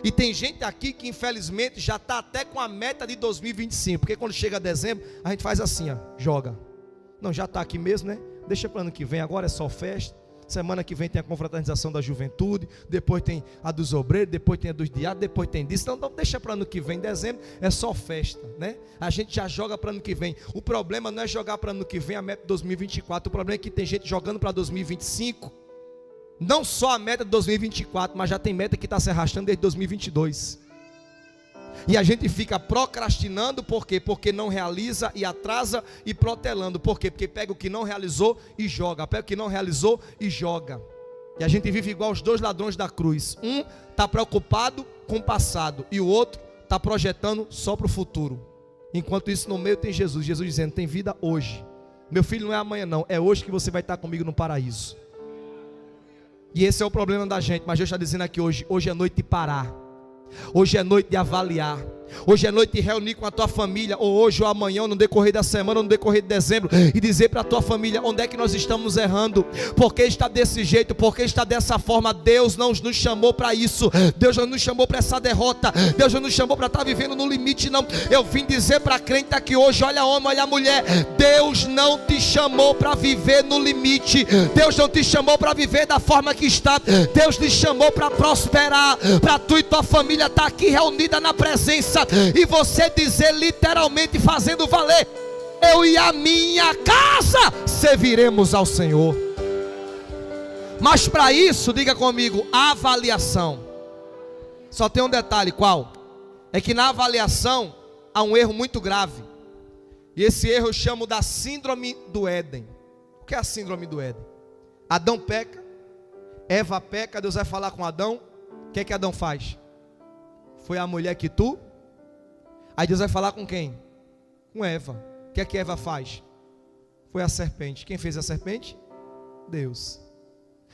Speaker 1: E tem gente aqui que infelizmente já está até com a meta de 2025, porque quando chega dezembro, a gente faz assim, ó, joga. Não, já está aqui mesmo, né? Deixa para ano que vem, agora é só festa. Semana que vem tem a confraternização da juventude, depois tem a dos obreiros, depois tem a dos diáconos, depois tem disso. Então deixa para ano que vem, dezembro é só festa, né? A gente já joga para ano que vem. O problema não é jogar para ano que vem a meta de 2024, o problema é que tem gente jogando para 2025. Não só a meta de 2024, mas já tem meta que está se arrastando desde 2022. E a gente fica procrastinando, por quê? Porque não realiza e atrasa e protelando. Por quê? Porque pega o que não realizou e joga. Pega o que não realizou e joga. E a gente vive igual os dois ladrões da cruz. Um está preocupado com o passado e o outro está projetando só para o futuro. Enquanto isso no meio tem Jesus. Jesus dizendo, tem vida hoje. Meu filho, não é amanhã não, é hoje que você vai estar comigo no paraíso. E esse é o problema da gente. Mas Deus está dizendo aqui hoje é noite de parar. Hoje é noite de avaliar. Hoje é noite de reunir com a tua família, ou hoje ou amanhã, ou no decorrer da semana, ou no decorrer de dezembro, e dizer para a tua família onde é que nós estamos errando, porque está desse jeito, porque está dessa forma. Deus não nos chamou para isso, Deus não nos chamou para essa derrota, Deus não nos chamou para estar vivendo no limite, não. Eu vim dizer para a crente aqui hoje, olha homem, olha mulher, Deus não te chamou para viver no limite, Deus não te chamou para viver da forma que está, Deus te chamou para prosperar, para tu e tua família estar aqui reunida na presença, e você dizer literalmente, fazendo valer, eu e a minha casa serviremos ao Senhor. Mas para isso, diga comigo, avaliação. Só tem um detalhe, qual? É que na avaliação há um erro muito grave. E esse erro eu chamo da síndrome do Éden. O que é a síndrome do Éden? Adão peca, Eva peca, Deus vai falar com Adão. O que é que Adão faz? Foi a mulher que tu. Aí Deus vai falar com quem? Com Eva. O que é que Eva faz? Foi a serpente. Quem fez a serpente? Deus.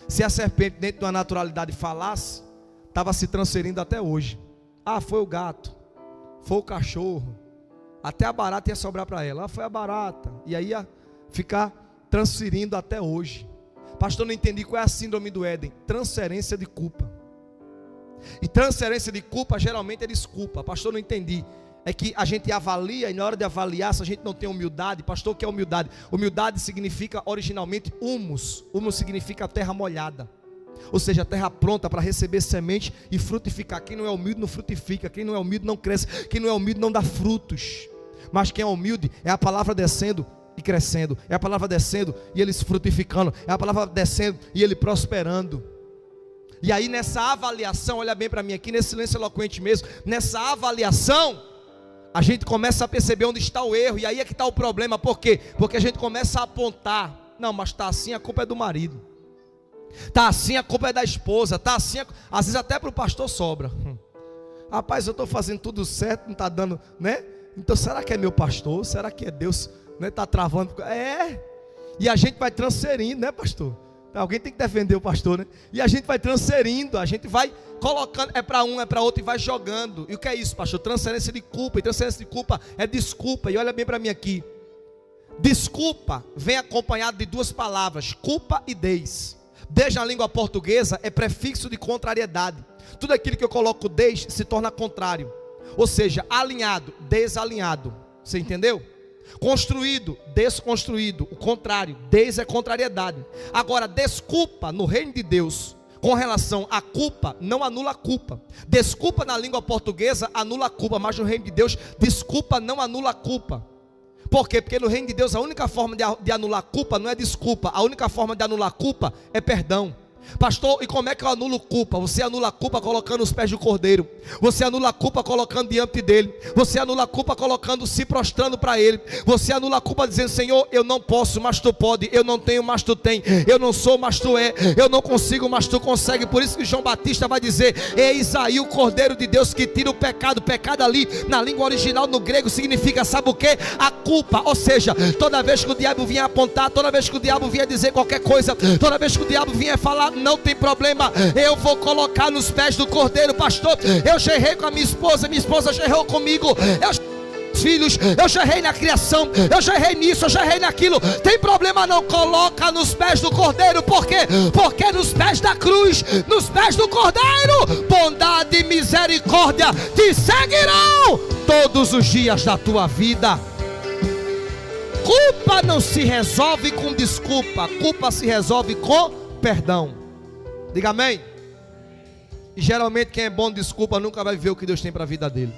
Speaker 1: Se a serpente dentro da naturalidade falasse, estava se transferindo até hoje. Ah, foi o gato, foi o cachorro, até a barata ia sobrar para ela. Ah, foi a barata. E aí ia ficar transferindo até hoje. Pastor, não entendi qual é a síndrome do Éden. Transferência de culpa. E transferência de culpa geralmente é desculpa. Pastor, não entendi. É que a gente avalia, e na hora de avaliar, se a gente não tem humildade. Pastor, o que é humildade? Humildade significa originalmente humus. Humus significa terra molhada, ou seja, terra pronta para receber semente e frutificar. Quem não é humilde não frutifica. Quem não é humilde não cresce. Quem não é humilde não dá frutos. Mas quem é humilde é a palavra descendo e crescendo, é a palavra descendo e ele se frutificando, é a palavra descendo e ele prosperando. E aí nessa avaliação, olha bem para mim aqui, nesse silêncio eloquente mesmo, nessa avaliação, a gente começa a perceber onde está o erro. E aí é que está o problema. Por quê? Porque a gente começa a apontar. Não, mas está assim, a culpa é do marido. Está assim, a culpa é da esposa. Está assim, às vezes até para o pastor sobra. Rapaz, eu estou fazendo tudo certo, não está dando, né? Então será que é meu pastor? Será que é Deus? Né? Está travando? É. E a gente vai transferindo, né, pastor? Alguém tem que defender o pastor, né? E a gente vai transferindo, a gente vai colocando, é para um, é para outro, e vai jogando. E o que é isso, pastor? Transferência de culpa. E transferência de culpa é desculpa. E olha bem para mim aqui. Desculpa vem acompanhado de duas palavras, culpa e des. Des na língua portuguesa é prefixo de contrariedade. Tudo aquilo que eu coloco des se torna contrário. Ou seja, alinhado, desalinhado. Você entendeu? Construído, desconstruído. O contrário, des é contrariedade. Agora, desculpa no reino de Deus com relação à culpa não anula a culpa. Desculpa na língua portuguesa anula a culpa, mas no reino de Deus, desculpa não anula a culpa. Por quê? Porque no reino de Deus a única forma de anular a culpa não é desculpa. A única forma de anular a culpa é perdão. Pastor, e como é que eu anulo culpa? Você anula a culpa colocando os pés do cordeiro. Você anula a culpa colocando diante dele. Você anula a culpa colocando, se prostrando para ele. Você anula a culpa dizendo, Senhor, eu não posso, mas tu pode. Eu não tenho, mas tu tem. Eu não sou, mas tu é. Eu não consigo, mas tu consegue. Por isso que João Batista vai dizer, eis aí o cordeiro de Deus que tira o pecado. Pecado ali, na língua original, no grego, significa, sabe o que? A culpa. Ou seja, toda vez que o diabo vinha apontar, toda vez que o diabo vinha dizer qualquer coisa, toda vez que o diabo vinha falar não tem problema, eu vou colocar nos pés do Cordeiro. Pastor, eu já errei com a minha esposa já errou comigo, filhos, eu já errei na criação, eu já errei nisso, eu já errei naquilo. Tem problema não, coloca nos pés do Cordeiro. Por quê? Porque nos pés da cruz, nos pés do Cordeiro, bondade e misericórdia te seguirão todos os dias da tua vida. Culpa não se resolve com desculpa, culpa se resolve com perdão. Diga amém. E geralmente quem é bom de desculpa nunca vai ver o que Deus tem para a vida dele.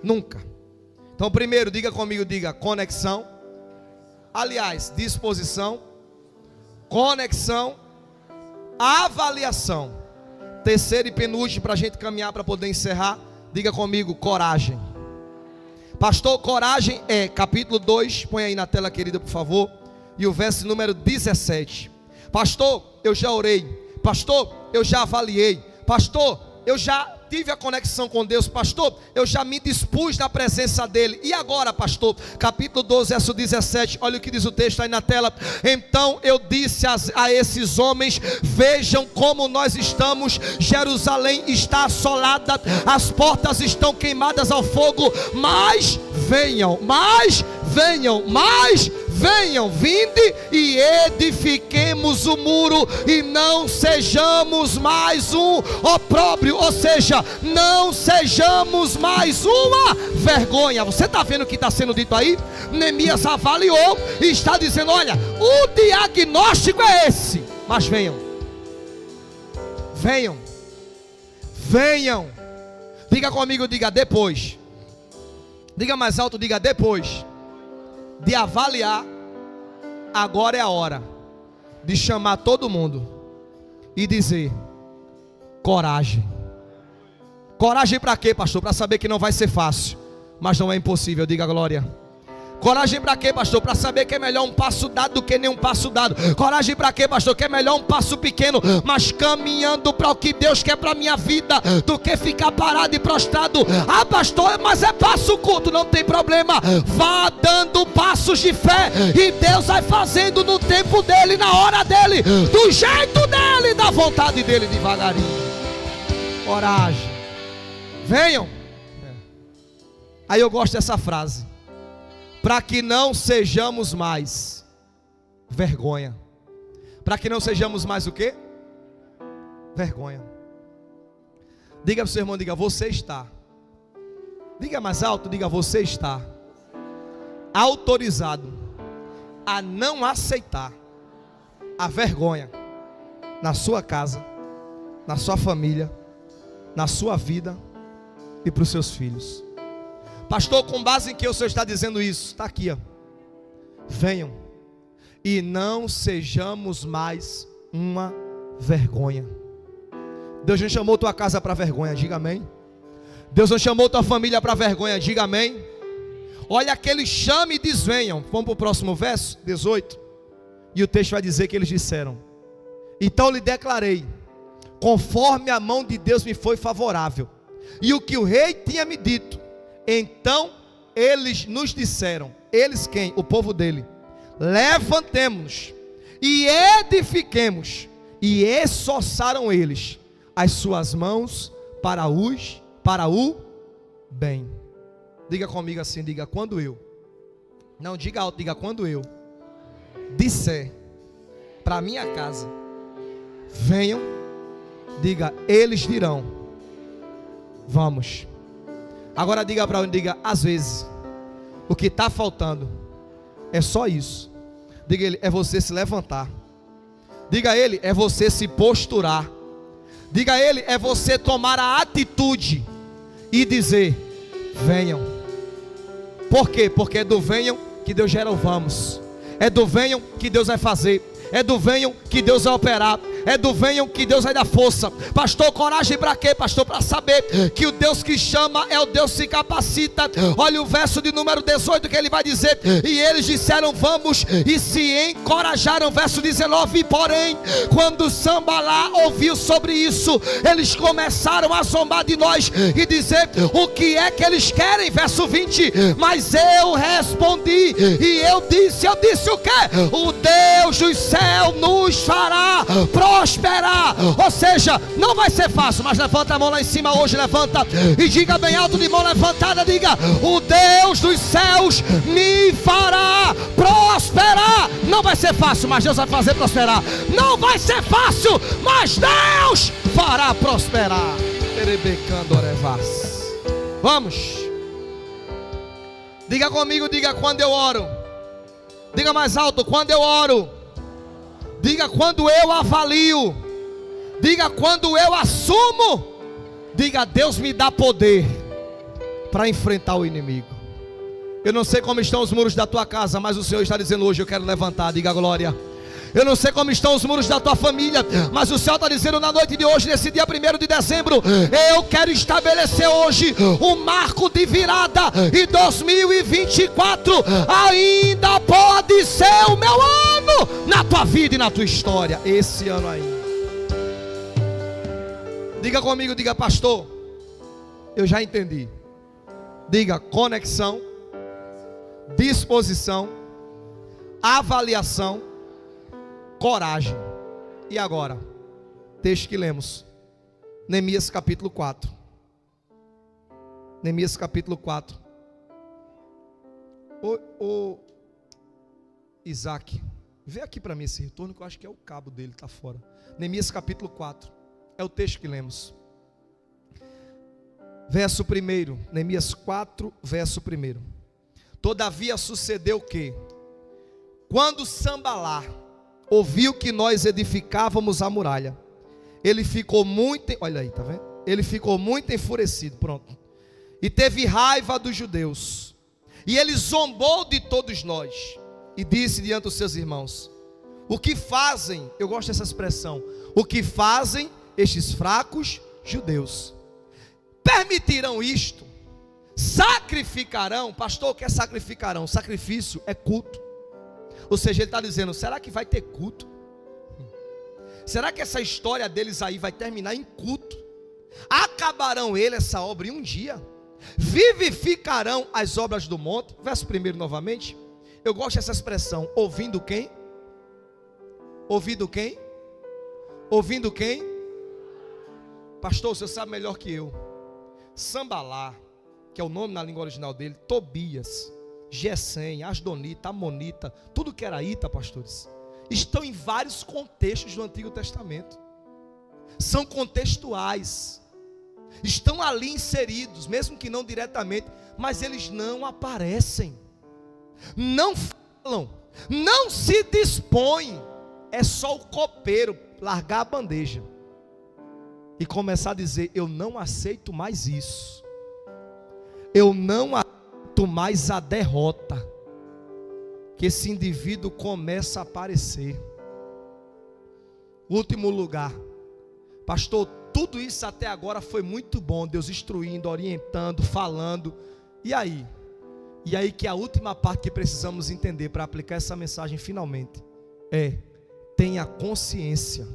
Speaker 1: Nunca. Então primeiro, diga comigo, diga conexão. Aliás, disposição, conexão, avaliação. Terceiro e penúltimo, para a gente caminhar, para poder encerrar, diga comigo, coragem. Pastor, coragem é capítulo 2, põe aí na tela, querida, por favor, e o verso número 17. Pastor, eu já orei. Pastor, eu já avaliei. Pastor, eu já tive a conexão com Deus. Pastor, eu já me dispus na presença dele. E agora, pastor, capítulo 12, verso 17, olha o que diz o texto aí na tela. Então eu disse a esses homens: vejam como nós estamos, Jerusalém está assolada, as portas estão queimadas ao fogo, mas venham, vinde e edifiquemos o muro, e não sejamos mais um opróbrio, ou seja, não sejamos mais uma vergonha. Você está vendo o que está sendo dito aí? Neemias avaliou e está dizendo: olha, o diagnóstico é esse, mas venham. Diga comigo, diga depois. Diga mais alto, diga depois de avaliar, agora é a hora de chamar todo mundo e dizer: coragem. Coragem para quê, pastor? Para saber que não vai ser fácil, mas não é impossível. Diga glória. Coragem para quê, pastor? Para saber que é melhor um passo dado do que nenhum passo dado. Coragem para quê, pastor? Que é melhor um passo pequeno, mas caminhando para o que Deus quer para a minha vida, do que ficar parado e prostrado. Ah, pastor, mas é passo curto. Não tem problema, vá dando passos de fé, e Deus vai fazendo no tempo dele, na hora dele, do jeito dele, da vontade dele, devagarinho. Coragem. Venham. Aí eu gosto dessa frase: para que não sejamos mais vergonha. Para que não sejamos mais o quê? Vergonha. Diga para o seu irmão, diga: você está. Diga mais alto, diga: você está autorizado a não aceitar a vergonha na sua casa, na sua família, na sua vida e para os seus filhos. Pastor, com base em que o Senhor está dizendo isso? Está aqui, ó. Venham e não sejamos mais uma vergonha. Deus não chamou tua casa para vergonha, diga amém. Deus não chamou tua família para vergonha, diga amém. Olha que ele chama e diz: venham. Vamos para o próximo verso, 18. E o texto vai dizer que eles disseram: então lhe declarei, conforme a mão de Deus me foi favorável, e o que o rei tinha me dito. Então eles nos disseram, eles quem? O povo dele: levantemo-nos e edifiquemos. E esforçaram eles as suas mãos para o bem. Diga comigo assim, diga: quando eu, não, diga alto, diga: quando eu disser para minha casa, venham, diga: eles dirão, vamos. Agora diga para onde, diga: às vezes o que está faltando é só isso. Diga ele: é você se levantar. Diga ele: é você se posturar. Diga ele: é você tomar a atitude e dizer: venham. Por quê? Porque é do venham que Deus gera o vamos. É do venham que Deus vai fazer. É do venham que Deus vai operar. É do venham que Deus vai dar força. Pastor, coragem para quê, pastor? Para saber que o Deus que chama é o Deus que capacita. Olha o verso de número 18 que ele vai dizer: e eles disseram vamos, e se encorajaram. Verso 19: porém, quando Sambalá ouviu sobre isso, eles começaram a zombar de nós e dizer: o que é que eles querem? Verso 20: mas eu respondi e eu disse o quê? O Deus dos céus céu nos fará prosperar. Ou seja, não vai ser fácil, mas levanta a mão lá em cima hoje, levanta e diga bem alto, de mão levantada, diga: o Deus dos céus me fará prosperar. Não vai ser fácil, mas Deus vai fazer prosperar. Não vai ser fácil, mas Deus fará prosperar. Vamos. Diga comigo, diga: quando eu oro. Diga mais alto: quando eu oro. Diga: quando eu avalio. Diga: quando eu assumo. Diga: Deus me dá poder para enfrentar o inimigo. Eu não sei como estão os muros da tua casa, mas o Senhor está dizendo hoje: eu quero levantar. Diga glória. Eu não sei como estão os muros da tua família, mas o Senhor está dizendo na noite de hoje, nesse dia 1º de dezembro, eu quero estabelecer hoje um marco de virada. E 2024 ainda pode ser o meu ano na tua vida e na tua história. Esse ano ainda. Diga comigo, diga: pastor, eu já entendi. Diga: conexão, disposição, avaliação, coragem. E agora, texto que lemos, Neemias capítulo 4. Neemias capítulo 4. Isaac, vê aqui para mim esse retorno, que eu acho que é o cabo dele, está fora. Neemias capítulo 4, é o texto que lemos. Verso 1, Neemias 4, verso 1. Todavia sucedeu que, quando Sambalá ouviu que nós edificávamos a muralha, ele ficou muito, olha aí, tá vendo? Ele ficou muito enfurecido, pronto. E teve raiva dos judeus. E ele zombou de todos nós. E disse diante dos seus irmãos: o que fazem, eu gosto dessa expressão, o que fazem estes fracos judeus? Permitirão isto? Sacrificarão? Pastor, o que é sacrificarão? Sacrifício é culto. Ou seja, ele está dizendo: será que vai ter culto? Será que essa história deles aí vai terminar em culto? Acabarão essa obra em um dia? Vivificarão as obras do monte? Verso 1 novamente. Eu gosto dessa expressão: ouvindo quem? Ouvindo quem? Ouvindo quem? Pastor, você sabe melhor que eu. Sambalá, que é o nome na língua original dele, Tobias, Gesem, Asdonita, Amonita, tudo que era Ita, pastores, estão em vários contextos do Antigo Testamento. São contextuais, estão ali inseridos, mesmo que não diretamente, mas eles não aparecem, não falam, não se dispõem. É só o copeiro largar a bandeja e começar a dizer: eu não aceito mais isso, eu não aceito mais a derrota. Que esse indivíduo começa a aparecer. Último lugar, pastor, tudo isso até agora foi muito bom, Deus instruindo, orientando, falando. E aí? E aí que a última parte que precisamos entender para aplicar essa mensagem finalmente é: tenha consciência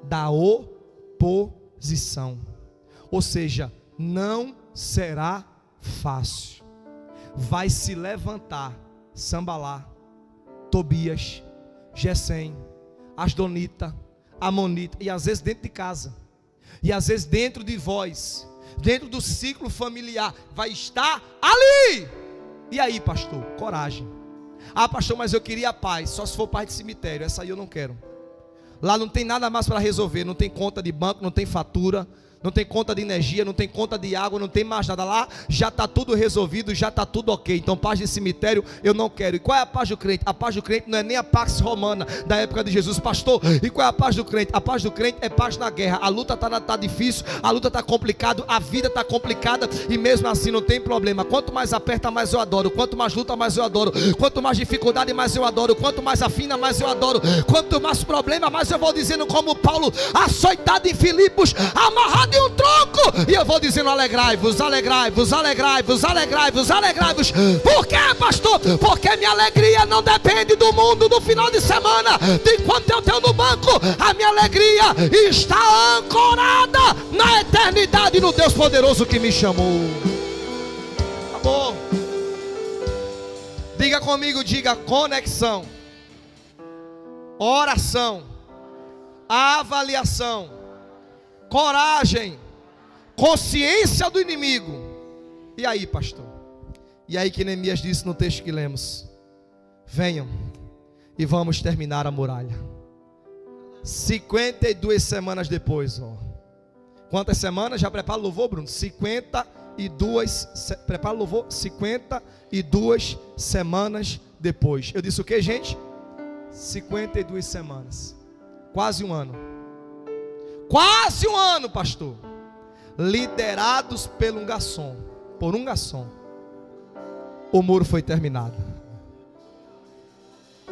Speaker 1: da oposição. Ou seja, não será fácil. Vai se levantar Sambalá, Tobias, Gesem, Asdonita, Amonita, e às vezes dentro de casa, e às vezes dentro de vós, dentro do ciclo familiar, vai estar ali. E aí, pastor? Coragem. Ah, pastor, mas eu queria a paz. Só se for paz de cemitério, essa aí eu não quero. Lá não tem nada mais para resolver, não tem conta de banco, não tem fatura, não tem conta de energia, não tem conta de água, não tem mais nada. Lá já está tudo resolvido, já está tudo ok. Então paz de cemitério eu não quero. E qual é a paz do crente? A paz do crente não é nem a Pax Romana da época de Jesus, pastor. E qual é a paz do crente? A paz do crente é paz na guerra. A luta está difícil, a luta está complicada, a vida está complicada, e mesmo assim não tem problema. Quanto mais aperta, mais eu adoro. Quanto mais luta, mais eu adoro. Quanto mais dificuldade, mais eu adoro. Quanto mais afina, mais eu adoro. Quanto mais problema, mais eu vou dizendo como Paulo, açoitado em Filipos, amarrado em um tronco, e eu vou dizendo: alegrai-vos, alegrai-vos, alegrai-vos, alegrai-vos, alegrai-vos. Por quê, pastor? Porque minha alegria não depende do mundo, do final de semana, de quanto eu tenho no banco. A minha alegria está ancorada na eternidade, no Deus poderoso que me chamou. Acabou. Diga comigo, diga: conexão, oração, avaliação, coragem, consciência do inimigo. E aí, pastor? E aí que Neemias disse no texto que lemos: venham e vamos terminar a muralha. 52 semanas depois, ó. Quantas semanas? Já prepara o louvor, Bruno? 52, prepara o louvor. 52 semanas depois. Eu disse o que, gente? 52 semanas. Quase um ano. Quase um ano, pastor. Liderados por um garçom, o muro foi terminado.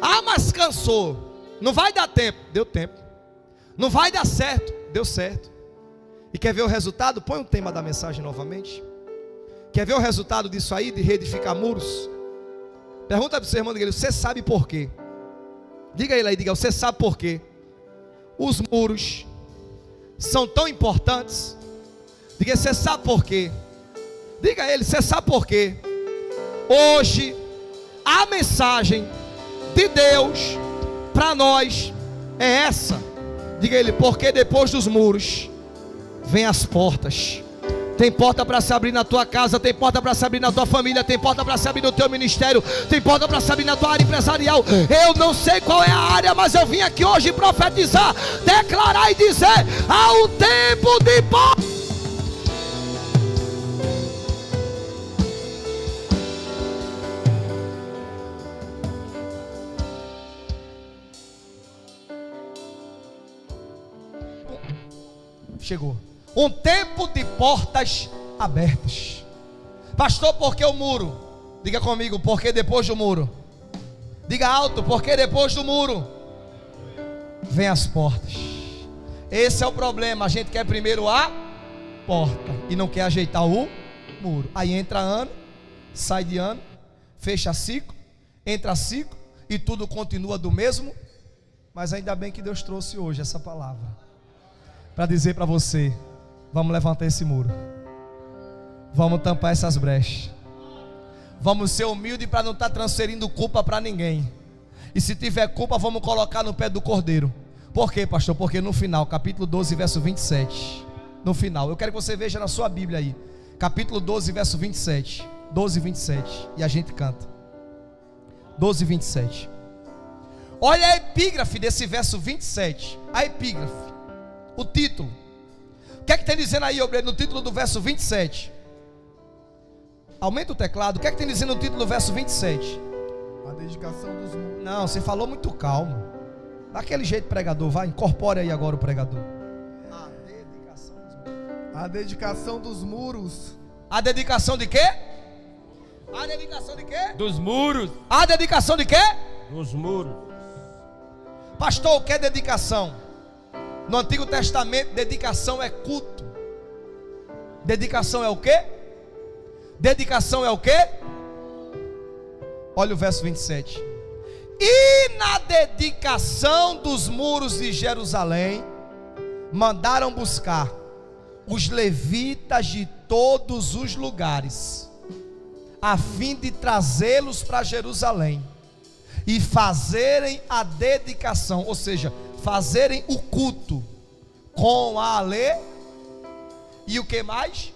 Speaker 1: Ah, mas cansou. Não vai dar tempo. Deu tempo. Não vai dar certo. Deu certo. E quer ver o resultado? Põe o tema da mensagem novamente. Quer ver o resultado disso aí, de reedificar muros? Pergunta para o seu irmão da igreja: você sabe por quê? Diga ele aí, diga: você sabe por quê os muros são tão importantes? Diga: você sabe por quê? Diga a ele: você sabe por quê? Hoje a mensagem de Deus para nós é essa. Diga a ele: porque depois dos muros vem as portas. Tem porta para se abrir na tua casa, tem porta para se abrir na tua família, tem porta para se abrir no teu ministério, tem porta para se abrir na tua área empresarial. Eu não sei qual é a área, mas eu vim aqui hoje profetizar, declarar e dizer: há um tempo de paz. Chegou um tempo de portas abertas. Pastor, por que o muro? Diga comigo: porque depois do muro. Diga alto: porque depois do muro vem as portas. Esse é o problema. A gente quer primeiro a porta e não quer ajeitar o muro. Aí entra ano, sai de ano, fecha ciclo, entra ciclo e tudo continua do mesmo. Mas ainda bem que Deus trouxe hoje essa palavra para dizer para você: vamos levantar esse muro, vamos tampar essas brechas, vamos ser humildes para não estar transferindo culpa para ninguém. E se tiver culpa, vamos colocar no pé do Cordeiro. Por quê, pastor? Porque no final, capítulo 12, verso 27, no final, eu quero que você veja na sua Bíblia aí, capítulo 12, verso 27, 12, 27, e a gente canta. 12, 27. Olha a epígrafe desse verso 27. A epígrafe, o título. O que é que tem dizendo aí, obreiro, no título do verso 27? Aumenta o teclado. O que é que tem dizendo no título do verso 27?
Speaker 2: A dedicação dos muros.
Speaker 1: Não, você falou muito calmo. Daquele jeito, pregador. Vai, incorpore aí agora o pregador. A dedicação dos muros.
Speaker 2: A dedicação dos muros.
Speaker 1: A dedicação de quê? A dedicação de quê?
Speaker 3: Dos muros.
Speaker 1: A dedicação de quê?
Speaker 3: Dos muros.
Speaker 1: Pastor, o que é dedicação? No Antigo Testamento, dedicação é culto. Dedicação é o quê? Dedicação é o quê? Olha o verso 27. E na dedicação dos muros de Jerusalém, mandaram buscar os levitas de todos os lugares, a fim de trazê-los para Jerusalém e fazerem a dedicação, ou seja, fazerem o culto com a ale. E o que mais?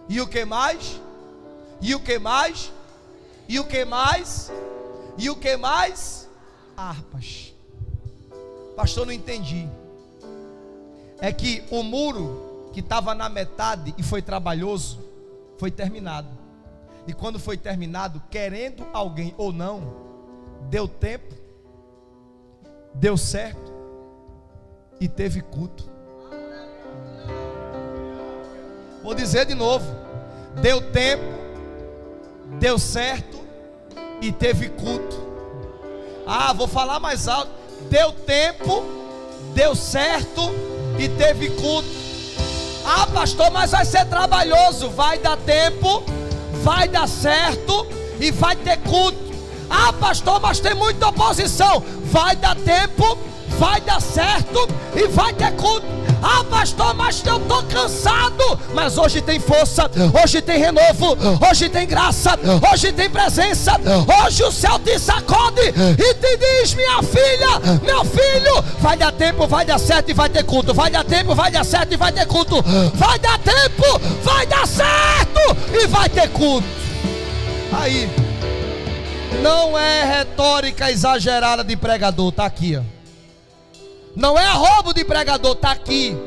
Speaker 1: E o que mais? E o que mais? E o que mais? E o que mais? Harpas. Pastor, não entendi. É que o muro que estava na metade e foi trabalhoso, foi terminado. E quando foi terminado, querendo alguém ou não, deu tempo, deu certo e teve culto. Vou dizer de novo: deu tempo, deu certo e teve culto. Ah, vou falar mais alto: deu tempo, deu certo e teve culto. Ah, pastor, mas vai ser trabalhoso. Vai dar tempo, vai dar certo e vai ter culto. Ah, pastor, mas tem muita oposição. Vai dar tempo, vai dar certo e vai ter culto. Ah, pastor, mas eu estou cansado. Mas hoje tem força, hoje tem renovo, hoje tem graça, hoje tem presença. Hoje o céu te sacode e te diz: minha filha, meu filho, vai dar tempo, vai dar certo e vai ter culto. Vai dar tempo, vai dar certo e vai ter culto. Vai dar tempo, vai dar certo e vai ter culto. Aí, não é retórica exagerada de pregador, está aqui, ó. Não é arrobo de pregador, está aqui.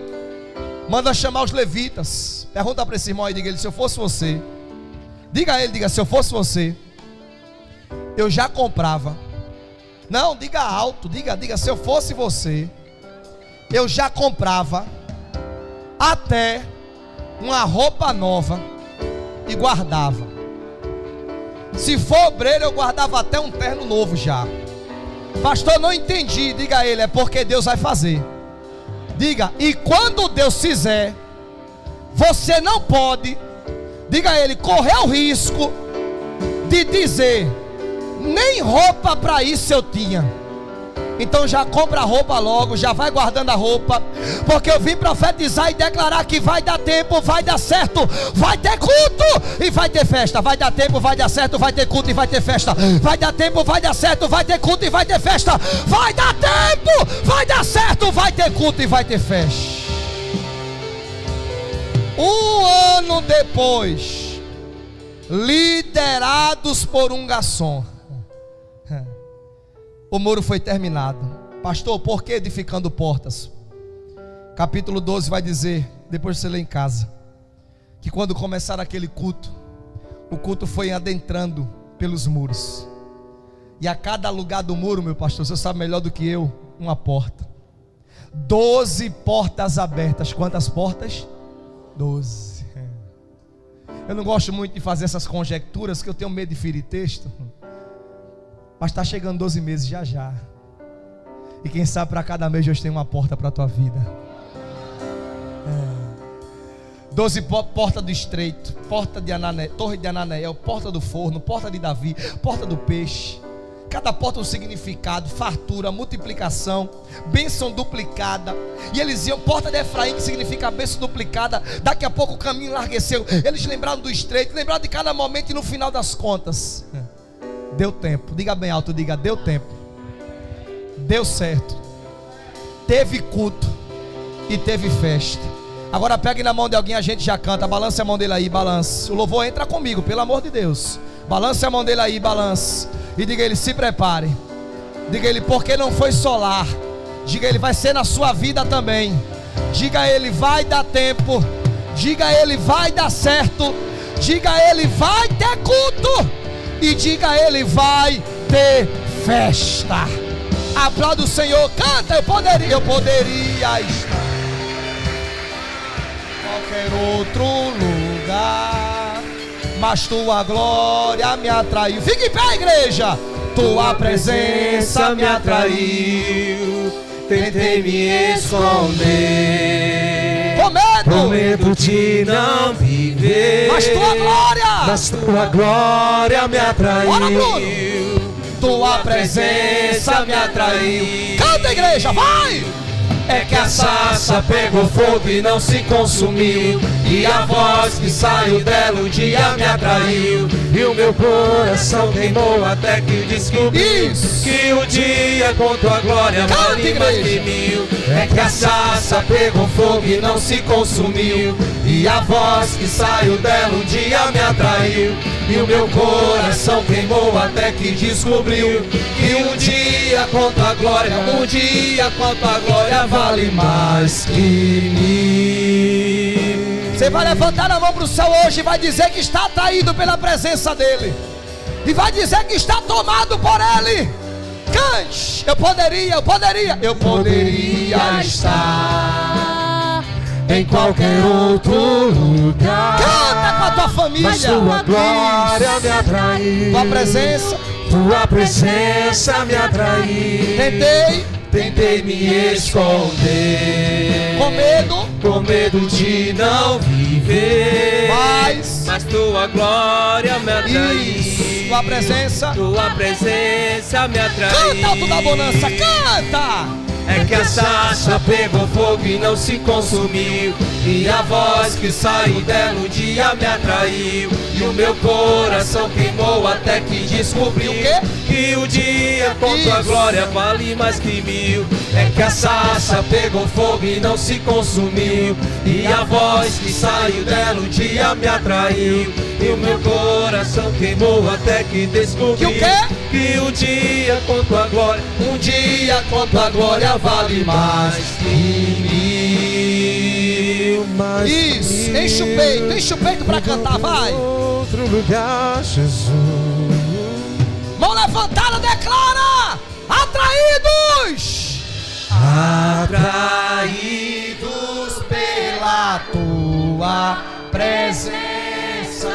Speaker 1: Manda chamar os levitas. Pergunta para esse irmão e diga ele: se eu fosse você, diga a ele, diga: se eu fosse você, eu já comprava. Não, diga alto, diga, se eu fosse você, eu já comprava até uma roupa nova e guardava. Se for obreiro, eu guardava até um terno novo já. Pastor, não entendi. Diga a ele: é porque Deus vai fazer. Diga: e quando Deus fizer, você não pode, diga a ele, correr o risco de dizer: nem roupa para isso eu tinha. Então já compra a roupa logo, já vai guardando a roupa, porque eu vim profetizar e declarar que vai dar tempo, vai dar certo, vai ter culto e vai ter festa. Vai dar tempo, vai dar certo, vai ter culto e vai ter festa. Vai dar tempo, vai dar certo, vai ter culto e vai ter festa. Vai dar tempo, vai dar certo, vai ter culto e vai ter festa. Um ano depois, liderados por um garçom, o muro foi terminado. Pastor, por que edificando portas? Capítulo 12 vai dizer, depois você lê em casa, que quando começaram aquele culto, o culto foi adentrando pelos muros. E a cada lugar do muro, meu pastor, você sabe melhor do que eu, uma porta. 12 portas abertas. Quantas portas? 12. Eu não gosto muito de fazer essas conjecturas, que eu tenho medo de ferir texto. Mas está chegando 12 meses já. E quem sabe para cada mês Deus tem uma porta para a tua vida. 12 porta do estreito, porta de Ananael, torre de Ananael, porta do forno, porta de Davi, porta do peixe. Cada porta um significado: fartura, multiplicação, bênção duplicada. E eles iam, porta de Efraim, que significa bênção duplicada. Daqui a pouco o caminho enlargueceu. Eles lembraram do estreito, lembraram de cada momento. E no final das contas, deu tempo. Diga bem alto, diga: deu tempo, deu certo, teve culto e teve festa. Agora pegue na mão de alguém, a gente já canta. Balance a mão dele aí, balance. O louvor entra comigo, pelo amor de Deus. Balance a mão dele aí, balance. E diga a ele: se prepare. Diga a ele: porque não foi solar. Diga a ele: vai ser na sua vida também. Diga a ele: vai dar tempo. Diga a ele: vai dar certo. Diga a ele: vai ter culto. E diga a ele: vai ter festa. Aplauda o Senhor, canta. Eu poderia estar em qualquer outro lugar, mas tua glória me atraiu. Fique em pé, igreja. Tua presença me atraiu. Tentei me esconder, com medo de não viver, mas tua glória me atraiu. Bora, Bruno. Tua presença me atraiu. Canta, igreja, vai! É que a sarça pegou fogo e não se consumiu, e a voz que saiu dela um dia me atraiu. E o meu coração queimou até que descobriu que o dia com tua glória vale mais que mil. É que a sarça pegou fogo e não se consumiu, e a voz que saiu dela um dia me atraiu. E o meu coração queimou até que descobriu que um dia com tua glória, um dia com tua glória vale mais que mil. Você vai levantar a mão para o céu hoje e vai dizer que está atraído pela presença dele, e vai dizer que está tomado por ele. Cante. Eu poderia estar em qualquer outro lugar. Canta com a tua família. Mas tua glória me atraiu. Tua presença me atraiu. Tentei me esconder, com medo de não viver, mas tua glória me atraiu. Tua presença me atraiu. Canta alto da bonança, canta.
Speaker 3: É que a sarça pegou fogo e não se consumiu, e a voz que saiu dela um dia me atraiu, e o meu coração queimou até que descobriu que o dia com tua glória vale mais que mil. É que a sarça pegou fogo e não se consumiu, e a voz que saiu dela um dia me atraiu, e o meu coração queimou até que descobriu que o dia com tua glória, um dia com tua glória vale mais que mil.
Speaker 1: Isso, enche o peito pra cantar, vai.
Speaker 3: Outro lugar, Jesus.
Speaker 1: Mão levantada, declara: atraídos pela tua presença,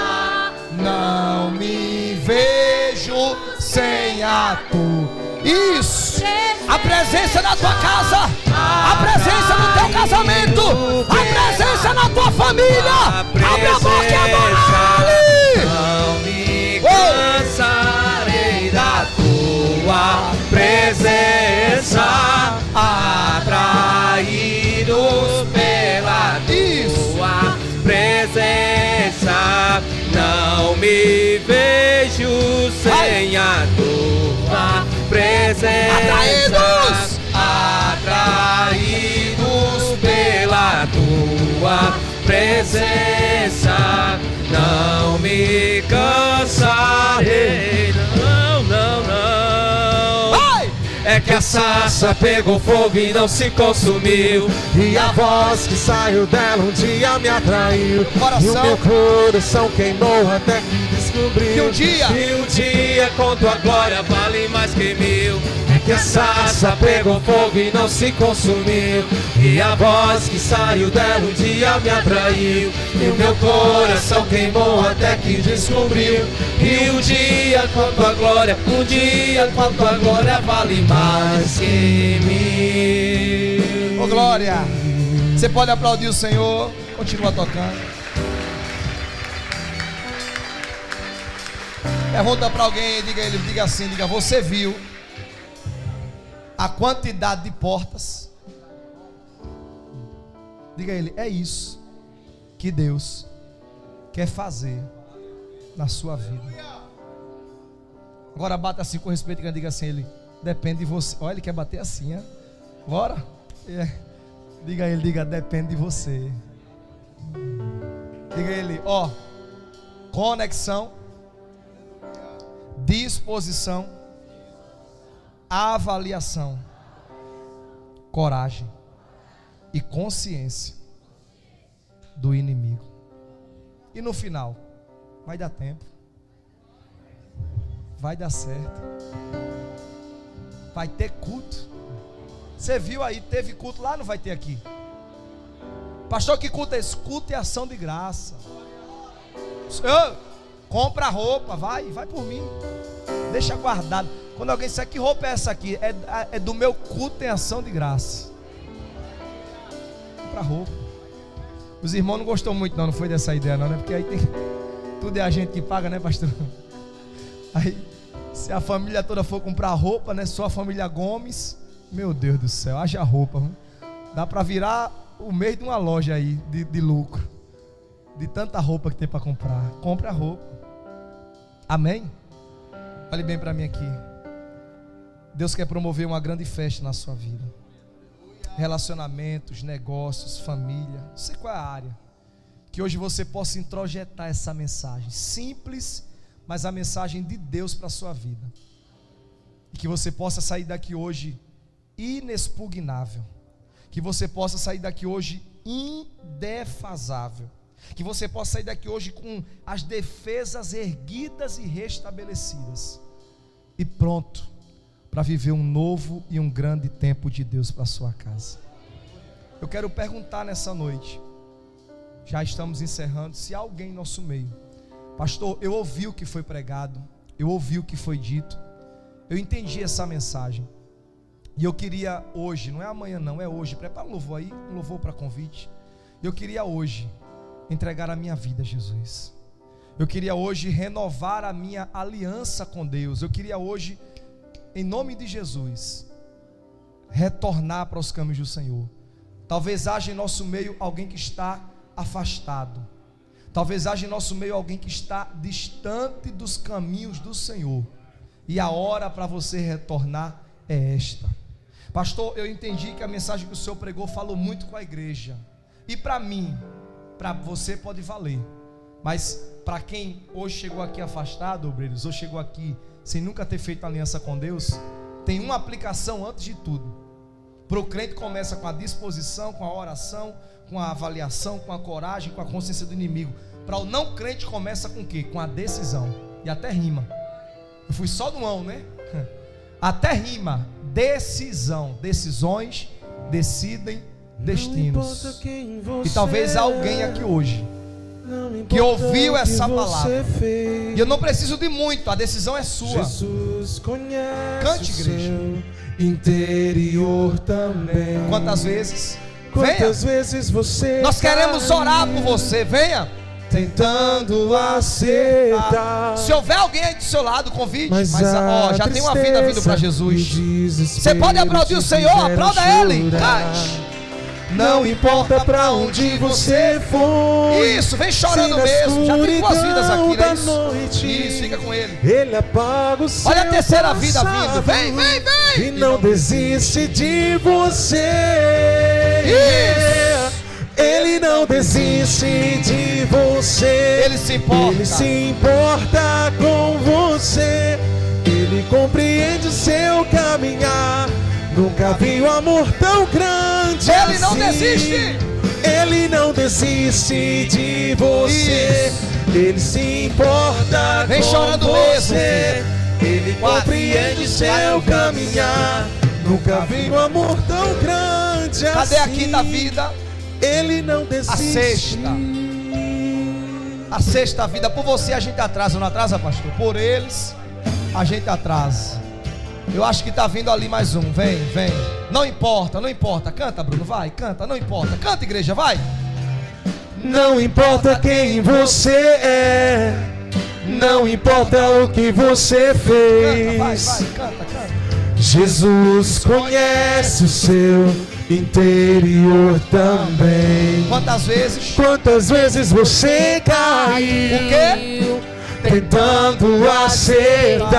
Speaker 1: não me vejo sem a tua. Isso, a presença na tua casa, a presença no teu casamento, a presença na tua família. Abre a boca e adora Ele.
Speaker 3: Não me cansarei da tua presença, atraídos pela tua presença, não me vejo sem a tua presença. Atraídos pela tua presença, não me cansarei. É que a sarça pegou fogo e não se consumiu, e a voz que saiu dela um dia me atraiu, e o meu coração queimou até que descobriu que um dia com tua glória vale mais que mil. É que a sarça pegou fogo e não se consumiu, e a voz que saiu dela um dia me atraiu, e o meu coração queimou até que descobriu que um dia com tua glória, um dia com tua glória vale mais que mil.
Speaker 1: Ô glória, você pode aplaudir o Senhor, continua tocando. Pergunta para alguém, diga assim, você viu a quantidade de portas? Diga a ele, é isso que Deus quer fazer na sua vida. Agora bata assim com respeito, diga assim, ele depende de você. Olha, ele quer bater assim, hein? Bora? Diga a ele, depende de você. Diga a ele, conexão, disposição, avaliação, coragem e consciência do inimigo. E no final, vai dar tempo, vai dar certo, vai ter culto. Você viu aí, teve culto lá, não vai ter aqui? Pastor, que culto é esse? Culto é ação de graça. Compra roupa, vai por mim, deixa guardado. Quando alguém disser, que roupa é essa aqui? É do meu culto em ação de graça. Compra roupa. Os irmãos não gostou muito não foi dessa ideia não, né? Porque aí tem, tudo é a gente que paga, né, pastor? Aí, se a família toda for comprar roupa, né? Só a família Gomes, meu Deus do céu, haja roupa. Dá para virar o mês de uma loja aí de lucro, de tanta roupa que tem para comprar. Compre a roupa. Amém? Olhe bem para mim aqui. Deus quer promover uma grande festa na sua vida. Relacionamentos, negócios, família, não sei qual é a área. Que hoje você possa introjetar essa mensagem simples, mas a mensagem de Deus para a sua vida. E que você possa sair daqui hoje inexpugnável. Que você possa sair daqui hoje indefasável. Que você possa sair daqui hoje com as defesas erguidas e restabelecidas. E pronto para viver um novo e um grande tempo de Deus para a sua casa. Eu quero perguntar nessa noite, já estamos encerrando, se há alguém em nosso meio. Pastor, eu ouvi o que foi pregado, eu ouvi o que foi dito, eu entendi essa mensagem, e eu queria hoje, não é amanhã não, é hoje, prepara o louvor aí, um louvor para convite. Eu queria hoje entregar a minha vida a Jesus. Eu queria hoje renovar a minha aliança com Deus. Eu queria hoje, em nome de Jesus, retornar para os caminhos do Senhor. Talvez haja em nosso meio alguém que está afastado. Talvez haja em nosso meio alguém que está distante dos caminhos do Senhor. E a hora para você retornar é esta. Pastor, eu entendi que a mensagem que o Senhor pregou falou muito com a igreja. E para mim, para você pode valer. Mas para quem hoje chegou aqui afastado, obreiros, ou chegou aqui sem nunca ter feito aliança com Deus, tem uma aplicação antes de tudo. Para o crente começa com a disposição, com a oração, com a avaliação, com a coragem, com a consciência do inimigo. Para o não crente começa com o quê? Com a decisão. E até rima. Eu fui só no ão, né? Até rima. Decisão. Decisões decidem destinos. E talvez alguém aqui hoje que ouviu essa palavra. E eu não preciso de muito, a decisão é sua.
Speaker 3: Jesus conhece.
Speaker 1: Cante, igreja.
Speaker 3: Interior também.
Speaker 1: Quantas vezes?
Speaker 3: Quantas
Speaker 1: Venha.
Speaker 3: vezes você
Speaker 1: Nós queremos orar por você. Venha.
Speaker 3: tentando acertar.
Speaker 1: Se houver alguém aí do seu lado, convide. Mas já tem uma vida vindo para Jesus.
Speaker 3: Você
Speaker 1: pode aplaudir o Senhor, aplauda Ele. Cante.
Speaker 3: Não importa pra onde você for.
Speaker 1: Isso, vem chorando mesmo. Já tem duas vidas aqui, né? Isso, fica com Ele.
Speaker 3: Ele apaga o seu
Speaker 1: Olha a terceira vida
Speaker 3: passado,
Speaker 1: vindo. Vem, vem, vem.
Speaker 3: E não desiste de você.
Speaker 1: Isso.
Speaker 3: Ele não desiste de você.
Speaker 1: Ele se importa.
Speaker 3: Ele se importa com você. Ele compreende o seu caminhar. Nunca vi um amor tão grande.
Speaker 1: Ele
Speaker 3: assim.
Speaker 1: não desiste.
Speaker 3: Ele não desiste de você. Isso. Ele se importa
Speaker 1: vem
Speaker 3: com
Speaker 1: chorando
Speaker 3: você.
Speaker 1: Mesmo,
Speaker 3: ele compreende seu caminhar. Nunca vi um amor tão grande.
Speaker 1: Cadê
Speaker 3: assim.
Speaker 1: a quinta vida?
Speaker 3: Ele não desiste.
Speaker 1: A sexta vida. Por você a gente atrasa, não atrasa, pastor? Por eles a gente atrasa. Eu acho que está vindo ali mais um. Vem, vem. Não importa, não importa. Canta, Bruno, vai, canta, não importa. Canta, igreja, vai.
Speaker 3: Não importa quem você é. Não importa o que você fez.
Speaker 1: Canta, vai, canta, canta.
Speaker 3: Jesus conhece o seu interior também.
Speaker 1: Quantas vezes?
Speaker 3: Quantas vezes você caiu?
Speaker 1: O quê?
Speaker 3: Tentando acertar.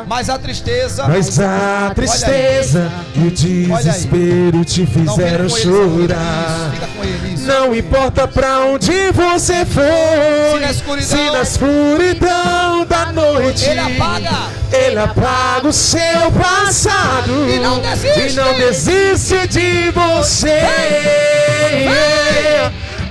Speaker 1: Mas a tristeza.
Speaker 3: Mas a tristeza e o desespero te fizeram chorar.
Speaker 1: Fica com ele, isso.
Speaker 3: Não importa pra onde você for. Se na escuridão da noite Ele apaga o seu passado.
Speaker 1: E não
Speaker 3: desiste de você.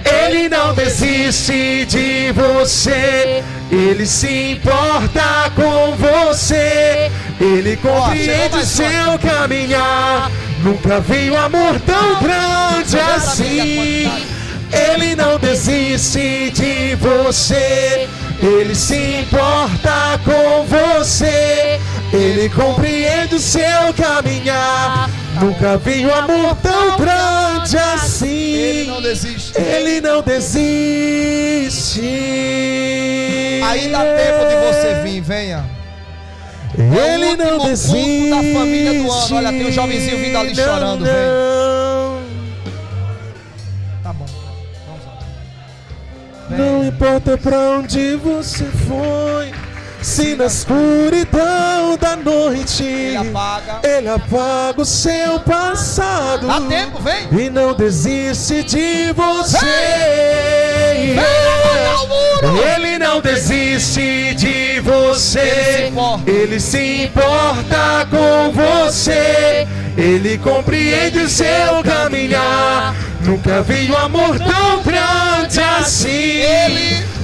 Speaker 3: Ele não desiste de você. Ele se importa com você. Ele compreende o seu caminhar. Nunca vi um amor tão grande assim. Ele não desiste de você. Ele se importa com você. Ele compreende o seu caminhar. Nunca vi um amor tão grande assim.
Speaker 1: Ele não desiste.
Speaker 3: Ele não desiste.
Speaker 1: Aí dá tempo de você vir, venha.
Speaker 3: Ele não desiste.
Speaker 1: Culto da família do ano. Olha, tem um jovenzinho vindo ali chorando, vem. Tá bom, vamos lá. Vem.
Speaker 3: Não importa pra onde você foi. Se na escuridão da noite Ele apaga o seu passado.
Speaker 1: Dá tempo, vem.
Speaker 3: E não desiste de você.
Speaker 1: Vem apagar o muro.
Speaker 3: Ele não desiste de você. Ele se importa com você. Ele compreende o seu caminhar. Nunca vi um amor tão grande assim.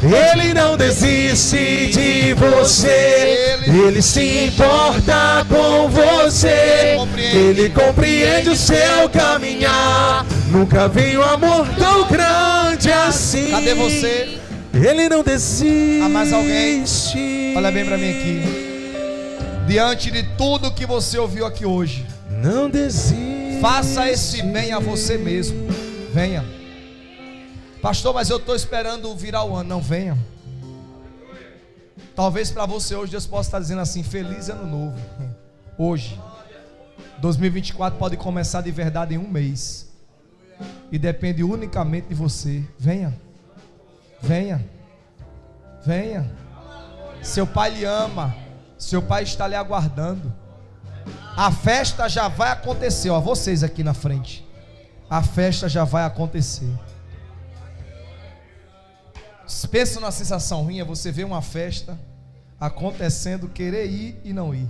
Speaker 3: Ele não desiste de você. Ele se importa com você. Ele compreende o seu caminhar. Nunca vi um amor tão grande assim.
Speaker 1: Cadê você?
Speaker 3: Ele não desiste.
Speaker 1: Há mais alguém? Olha bem pra mim aqui. Diante de tudo que você ouviu aqui hoje,
Speaker 3: não desiste.
Speaker 1: Faça esse bem a você mesmo. Venha. Pastor, mas eu estou esperando virar o ano. Não, venha. Talvez para você hoje Deus possa estar dizendo assim: feliz ano novo. Hoje 2024 pode começar de verdade em um mês. E depende unicamente de você. Venha. Venha. Venha. Seu pai lhe ama. Seu pai está lhe aguardando. A festa já vai acontecer. Ó, vocês aqui na frente. A festa já vai acontecer. Pensa numa sensação ruim, você vê uma festa acontecendo, querer ir e não ir,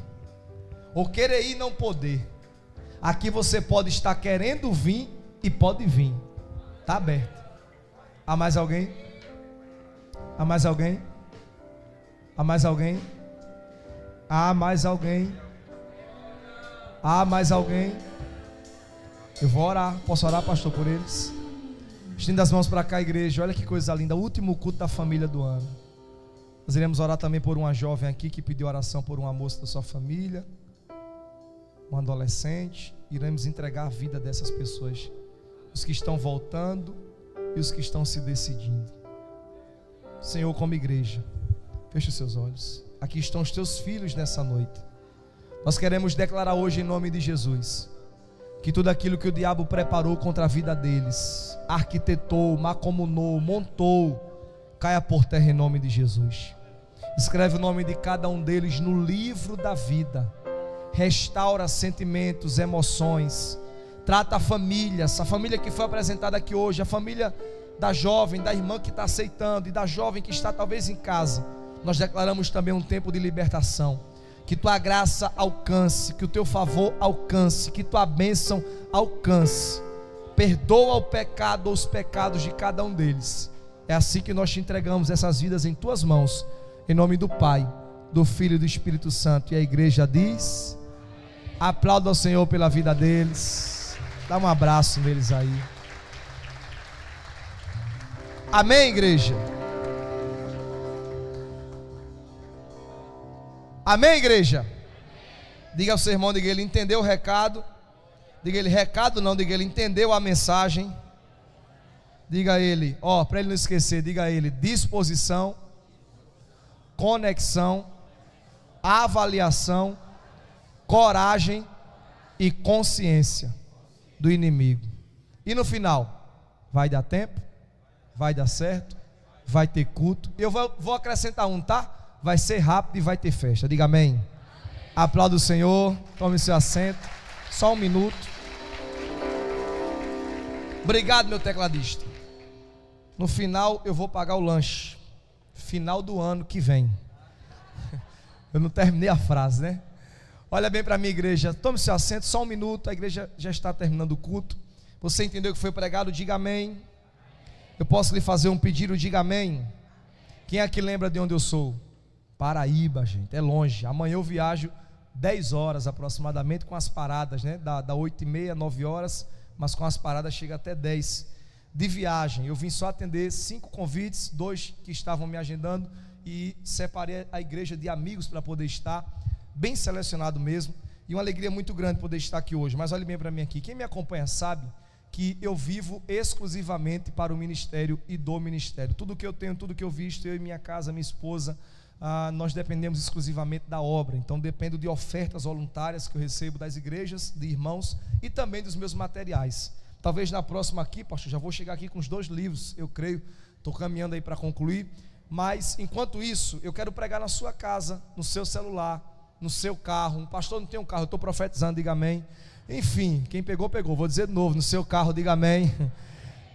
Speaker 1: ou querer ir e não poder. Aqui você pode estar querendo vir e pode vir. Está aberto. Há mais alguém? Há mais alguém? Há mais alguém? Há mais alguém? Há mais alguém? Eu vou orar. Posso orar, pastor, por eles? Estenda as mãos para cá, igreja. Olha que coisa linda. O último culto da família do ano. Nós iremos orar também por uma jovem aqui que pediu oração por uma moça da sua família, um adolescente. Iremos entregar a vida dessas pessoas, os que estão voltando e os que estão se decidindo. Senhor, como igreja, feche os seus olhos. Aqui estão os teus filhos nessa noite. Nós queremos declarar hoje em nome de Jesus que tudo aquilo que o diabo preparou contra a vida deles, arquitetou, macomunou, montou, caia por terra em nome de Jesus. Escreve o nome de cada um deles no livro da vida. Restaura sentimentos, emoções. Trata a família, essa família que foi apresentada aqui hoje, a família da jovem, da irmã que está aceitando e da jovem que está talvez em casa. Nós declaramos também um tempo de libertação. Que tua graça alcance, que o teu favor alcance, que tua bênção alcance. Perdoa o pecado ou os pecados de cada um deles. É assim que nós te entregamos essas vidas em tuas mãos, em nome do Pai, do Filho e do Espírito Santo. E a igreja diz: aplauda ao Senhor pela vida deles. Dá um abraço neles aí. Amém, igreja? Amém, igreja? Diga ao seu irmão, diga ele entendeu o recado. Diga ele recado não, diga ele entendeu a mensagem. Diga a ele, ó, para ele não esquecer, diga a ele disposição, conexão, avaliação, coragem e consciência do inimigo. E no final, vai dar tempo, vai dar certo, vai ter culto. Eu vou acrescentar um, tá? Vai ser rápido e vai ter festa. Diga amém. Aplauda o Senhor. Tome seu assento. Só um minuto. Obrigado, meu tecladista. No final eu vou pagar o lanche. Final do ano que vem. Eu não terminei a frase, né? Olha bem para mim, igreja. Tome seu assento. Só um minuto. A igreja já está terminando o culto. Você entendeu o que foi pregado? Diga amém. Eu posso lhe fazer um pedido? Diga amém. Quem aqui lembra de onde eu sou? Paraíba, gente, é longe. Amanhã eu viajo 10 horas aproximadamente, com as paradas, né? Da 8h30, 9 horas, mas com as paradas chega até 10 de viagem. Eu vim só atender 5 convites, 2 que estavam me agendando, e separei a igreja de amigos para poder estar, bem selecionado mesmo, e uma alegria muito grande poder estar aqui hoje. Mas olhe bem para mim aqui, quem me acompanha sabe que eu vivo exclusivamente para o ministério e do ministério. Tudo que eu tenho, tudo que eu visto, eu e minha casa, minha esposa, nós dependemos exclusivamente da obra. Então dependo de ofertas voluntárias que eu recebo das igrejas, de irmãos, e também dos meus materiais. Talvez na próxima aqui, pastor, já vou chegar aqui com os 2 livros, eu creio, estou caminhando aí para concluir. Mas enquanto isso, eu quero pregar na sua casa, no seu celular, no seu carro. Um pastor não tem um carro, eu estou profetizando, diga amém. Enfim, quem pegou, pegou. Vou dizer de novo, no seu carro, diga amém.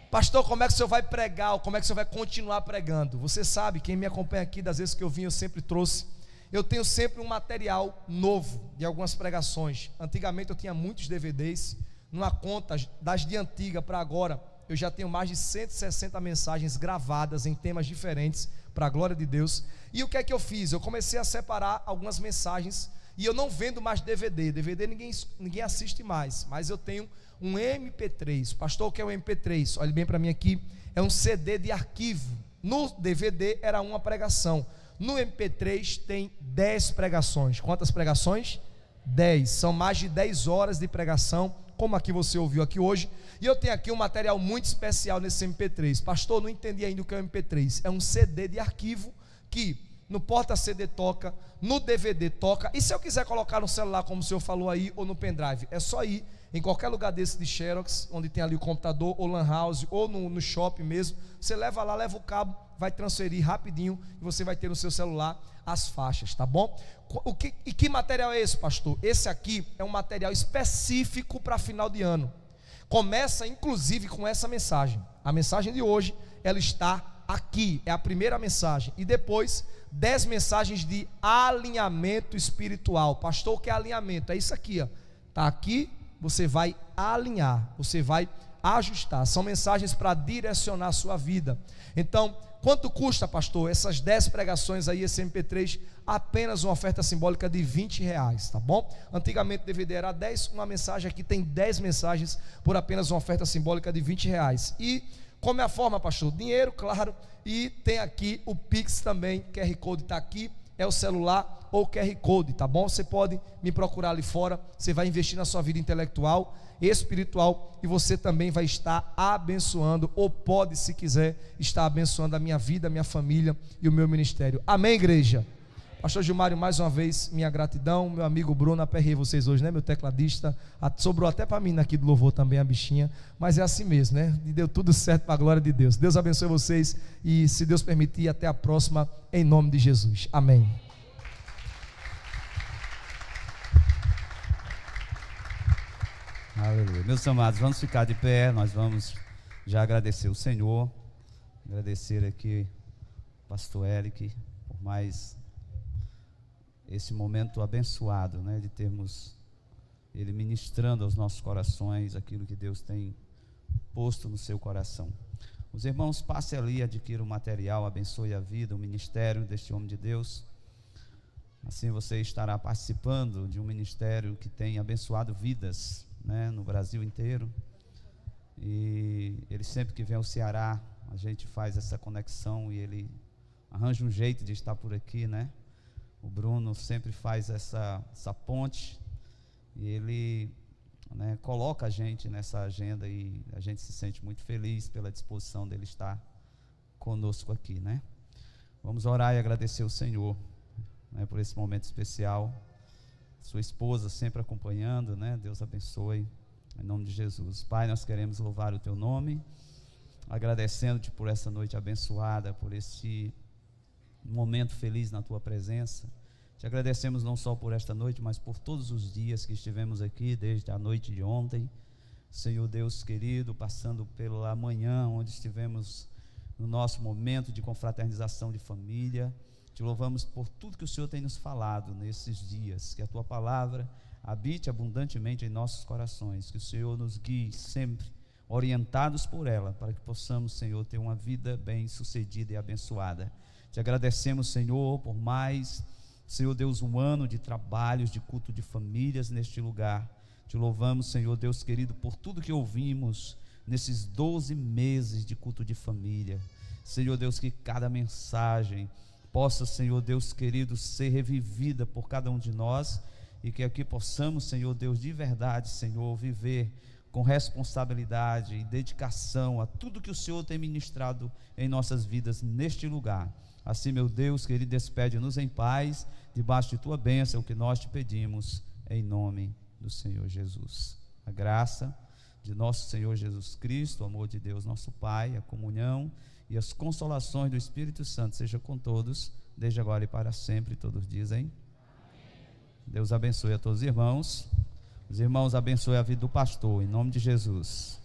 Speaker 1: Pastor, como é que o senhor vai pregar? Ou como é que o senhor vai continuar pregando? Você sabe, quem me acompanha aqui, das vezes que eu vim, eu sempre trouxe. Eu tenho sempre um material novo de algumas pregações. Antigamente eu tinha muitos DVDs. Numa conta das de antiga para agora, eu já tenho mais de 160 mensagens gravadas em temas diferentes, para a glória de Deus. E o que é que eu fiz? Eu comecei a separar algumas mensagens. E eu não vendo mais DVD. DVD ninguém assiste mais. Mas eu tenho um MP3. Pastor, o que é um MP3? Olhe bem para mim aqui. É um CD de arquivo. No DVD era uma pregação. No MP3 tem 10 pregações. Quantas pregações? 10. São mais de 10 horas de pregação, como aqui você ouviu aqui hoje. E eu tenho aqui um material muito especial nesse MP3. Pastor, não entendi ainda o que é um MP3. É um CD de arquivo que no porta-CD toca, no DVD toca, e se eu quiser colocar no celular, como o senhor falou aí, ou no pendrive, é só ir em qualquer lugar desse de Xerox, onde tem ali o computador, ou lan house, ou no shopping mesmo, você leva lá, leva o cabo, vai transferir rapidinho, e você vai ter no seu celular as faixas, tá bom? E que material é esse, pastor? Esse aqui é um material específico para final de ano, começa inclusive com essa mensagem. A mensagem de hoje, ela está aqui, é a primeira mensagem, e depois 10 mensagens de alinhamento espiritual. Pastor, o que é alinhamento? É isso aqui, ó. Tá aqui, você vai alinhar, você vai ajustar. São mensagens para direcionar a sua vida. Então, quanto custa, pastor? Essas 10 pregações aí, esse MP3, apenas uma oferta simbólica de R$20, tá bom? Antigamente o DVD era 10, uma mensagem aqui tem 10 mensagens por apenas uma oferta simbólica de R$20. E como é a forma, pastor? Dinheiro, claro, e tem aqui o Pix também, QR Code está aqui, é o celular ou QR Code, tá bom? Você pode me procurar ali fora, você vai investir na sua vida intelectual, espiritual, e você também vai estar abençoando, ou pode, se quiser, estar abençoando a minha vida, a minha família e o meu ministério. Amém, igreja? Pastor Gilmário, mais uma vez, minha gratidão. Meu amigo Bruno, aperrei vocês hoje, né? Meu tecladista, sobrou até para mim aqui do louvor também a bichinha, mas é assim mesmo, né? E deu tudo certo para a glória de Deus. Deus abençoe vocês e, se Deus permitir, até a próxima, em nome de Jesus. Amém.
Speaker 4: Aleluia. Meus amados, vamos ficar de pé, nós vamos já agradecer o Senhor, agradecer aqui o pastor Eric por mais esse momento abençoado, né, de termos ele ministrando aos nossos corações aquilo que Deus tem posto no seu coração. Os irmãos, passe ali, adquira o material, abençoe a vida, o ministério deste homem de Deus. Assim você estará participando de um ministério que tem abençoado vidas, né, no Brasil inteiro. E ele sempre que vem ao Ceará, a gente faz essa conexão e ele arranja um jeito de estar por aqui, né? O Bruno sempre faz essa ponte e ele, né, coloca a gente nessa agenda e a gente se sente muito feliz pela disposição dele estar conosco aqui, né? Vamos orar e agradecer o Senhor, né, por esse momento especial. Sua esposa sempre acompanhando, né? Deus abençoe, em nome de Jesus. Pai, nós queremos louvar o Teu nome, agradecendo-Te por essa noite abençoada, por esse momento feliz na Tua presença. Te agradecemos não só por esta noite, mas por todos os dias que estivemos aqui, desde a noite de ontem, Senhor Deus querido, passando pela manhã, onde estivemos no nosso momento de confraternização de família. Te louvamos por tudo que o Senhor tem nos falado nesses dias, que a Tua palavra habite abundantemente em nossos corações, que o Senhor nos guie sempre, orientados por ela, para que possamos, Senhor, ter uma vida bem sucedida e abençoada. Te agradecemos, Senhor, por mais, Senhor Deus, um ano de trabalhos, de culto de famílias neste lugar. Te louvamos, Senhor Deus querido, por tudo que ouvimos nesses 12 meses de culto de família. Senhor Deus, que cada mensagem possa, Senhor Deus querido, ser revivida por cada um de nós, e que aqui possamos, Senhor Deus, de verdade, Senhor, viver com responsabilidade e dedicação a tudo que o Senhor tem ministrado em nossas vidas neste lugar. Assim, meu Deus querido, despede-nos em paz, debaixo de Tua bênção, o que nós Te pedimos, em nome do Senhor Jesus. A graça de nosso Senhor Jesus Cristo, o amor de Deus nosso Pai, a comunhão e as consolações do Espírito Santo seja com todos, desde agora e para sempre. Todos dizem amém. Deus abençoe a todos os irmãos. Os irmãos abençoem a vida do pastor, em nome de Jesus.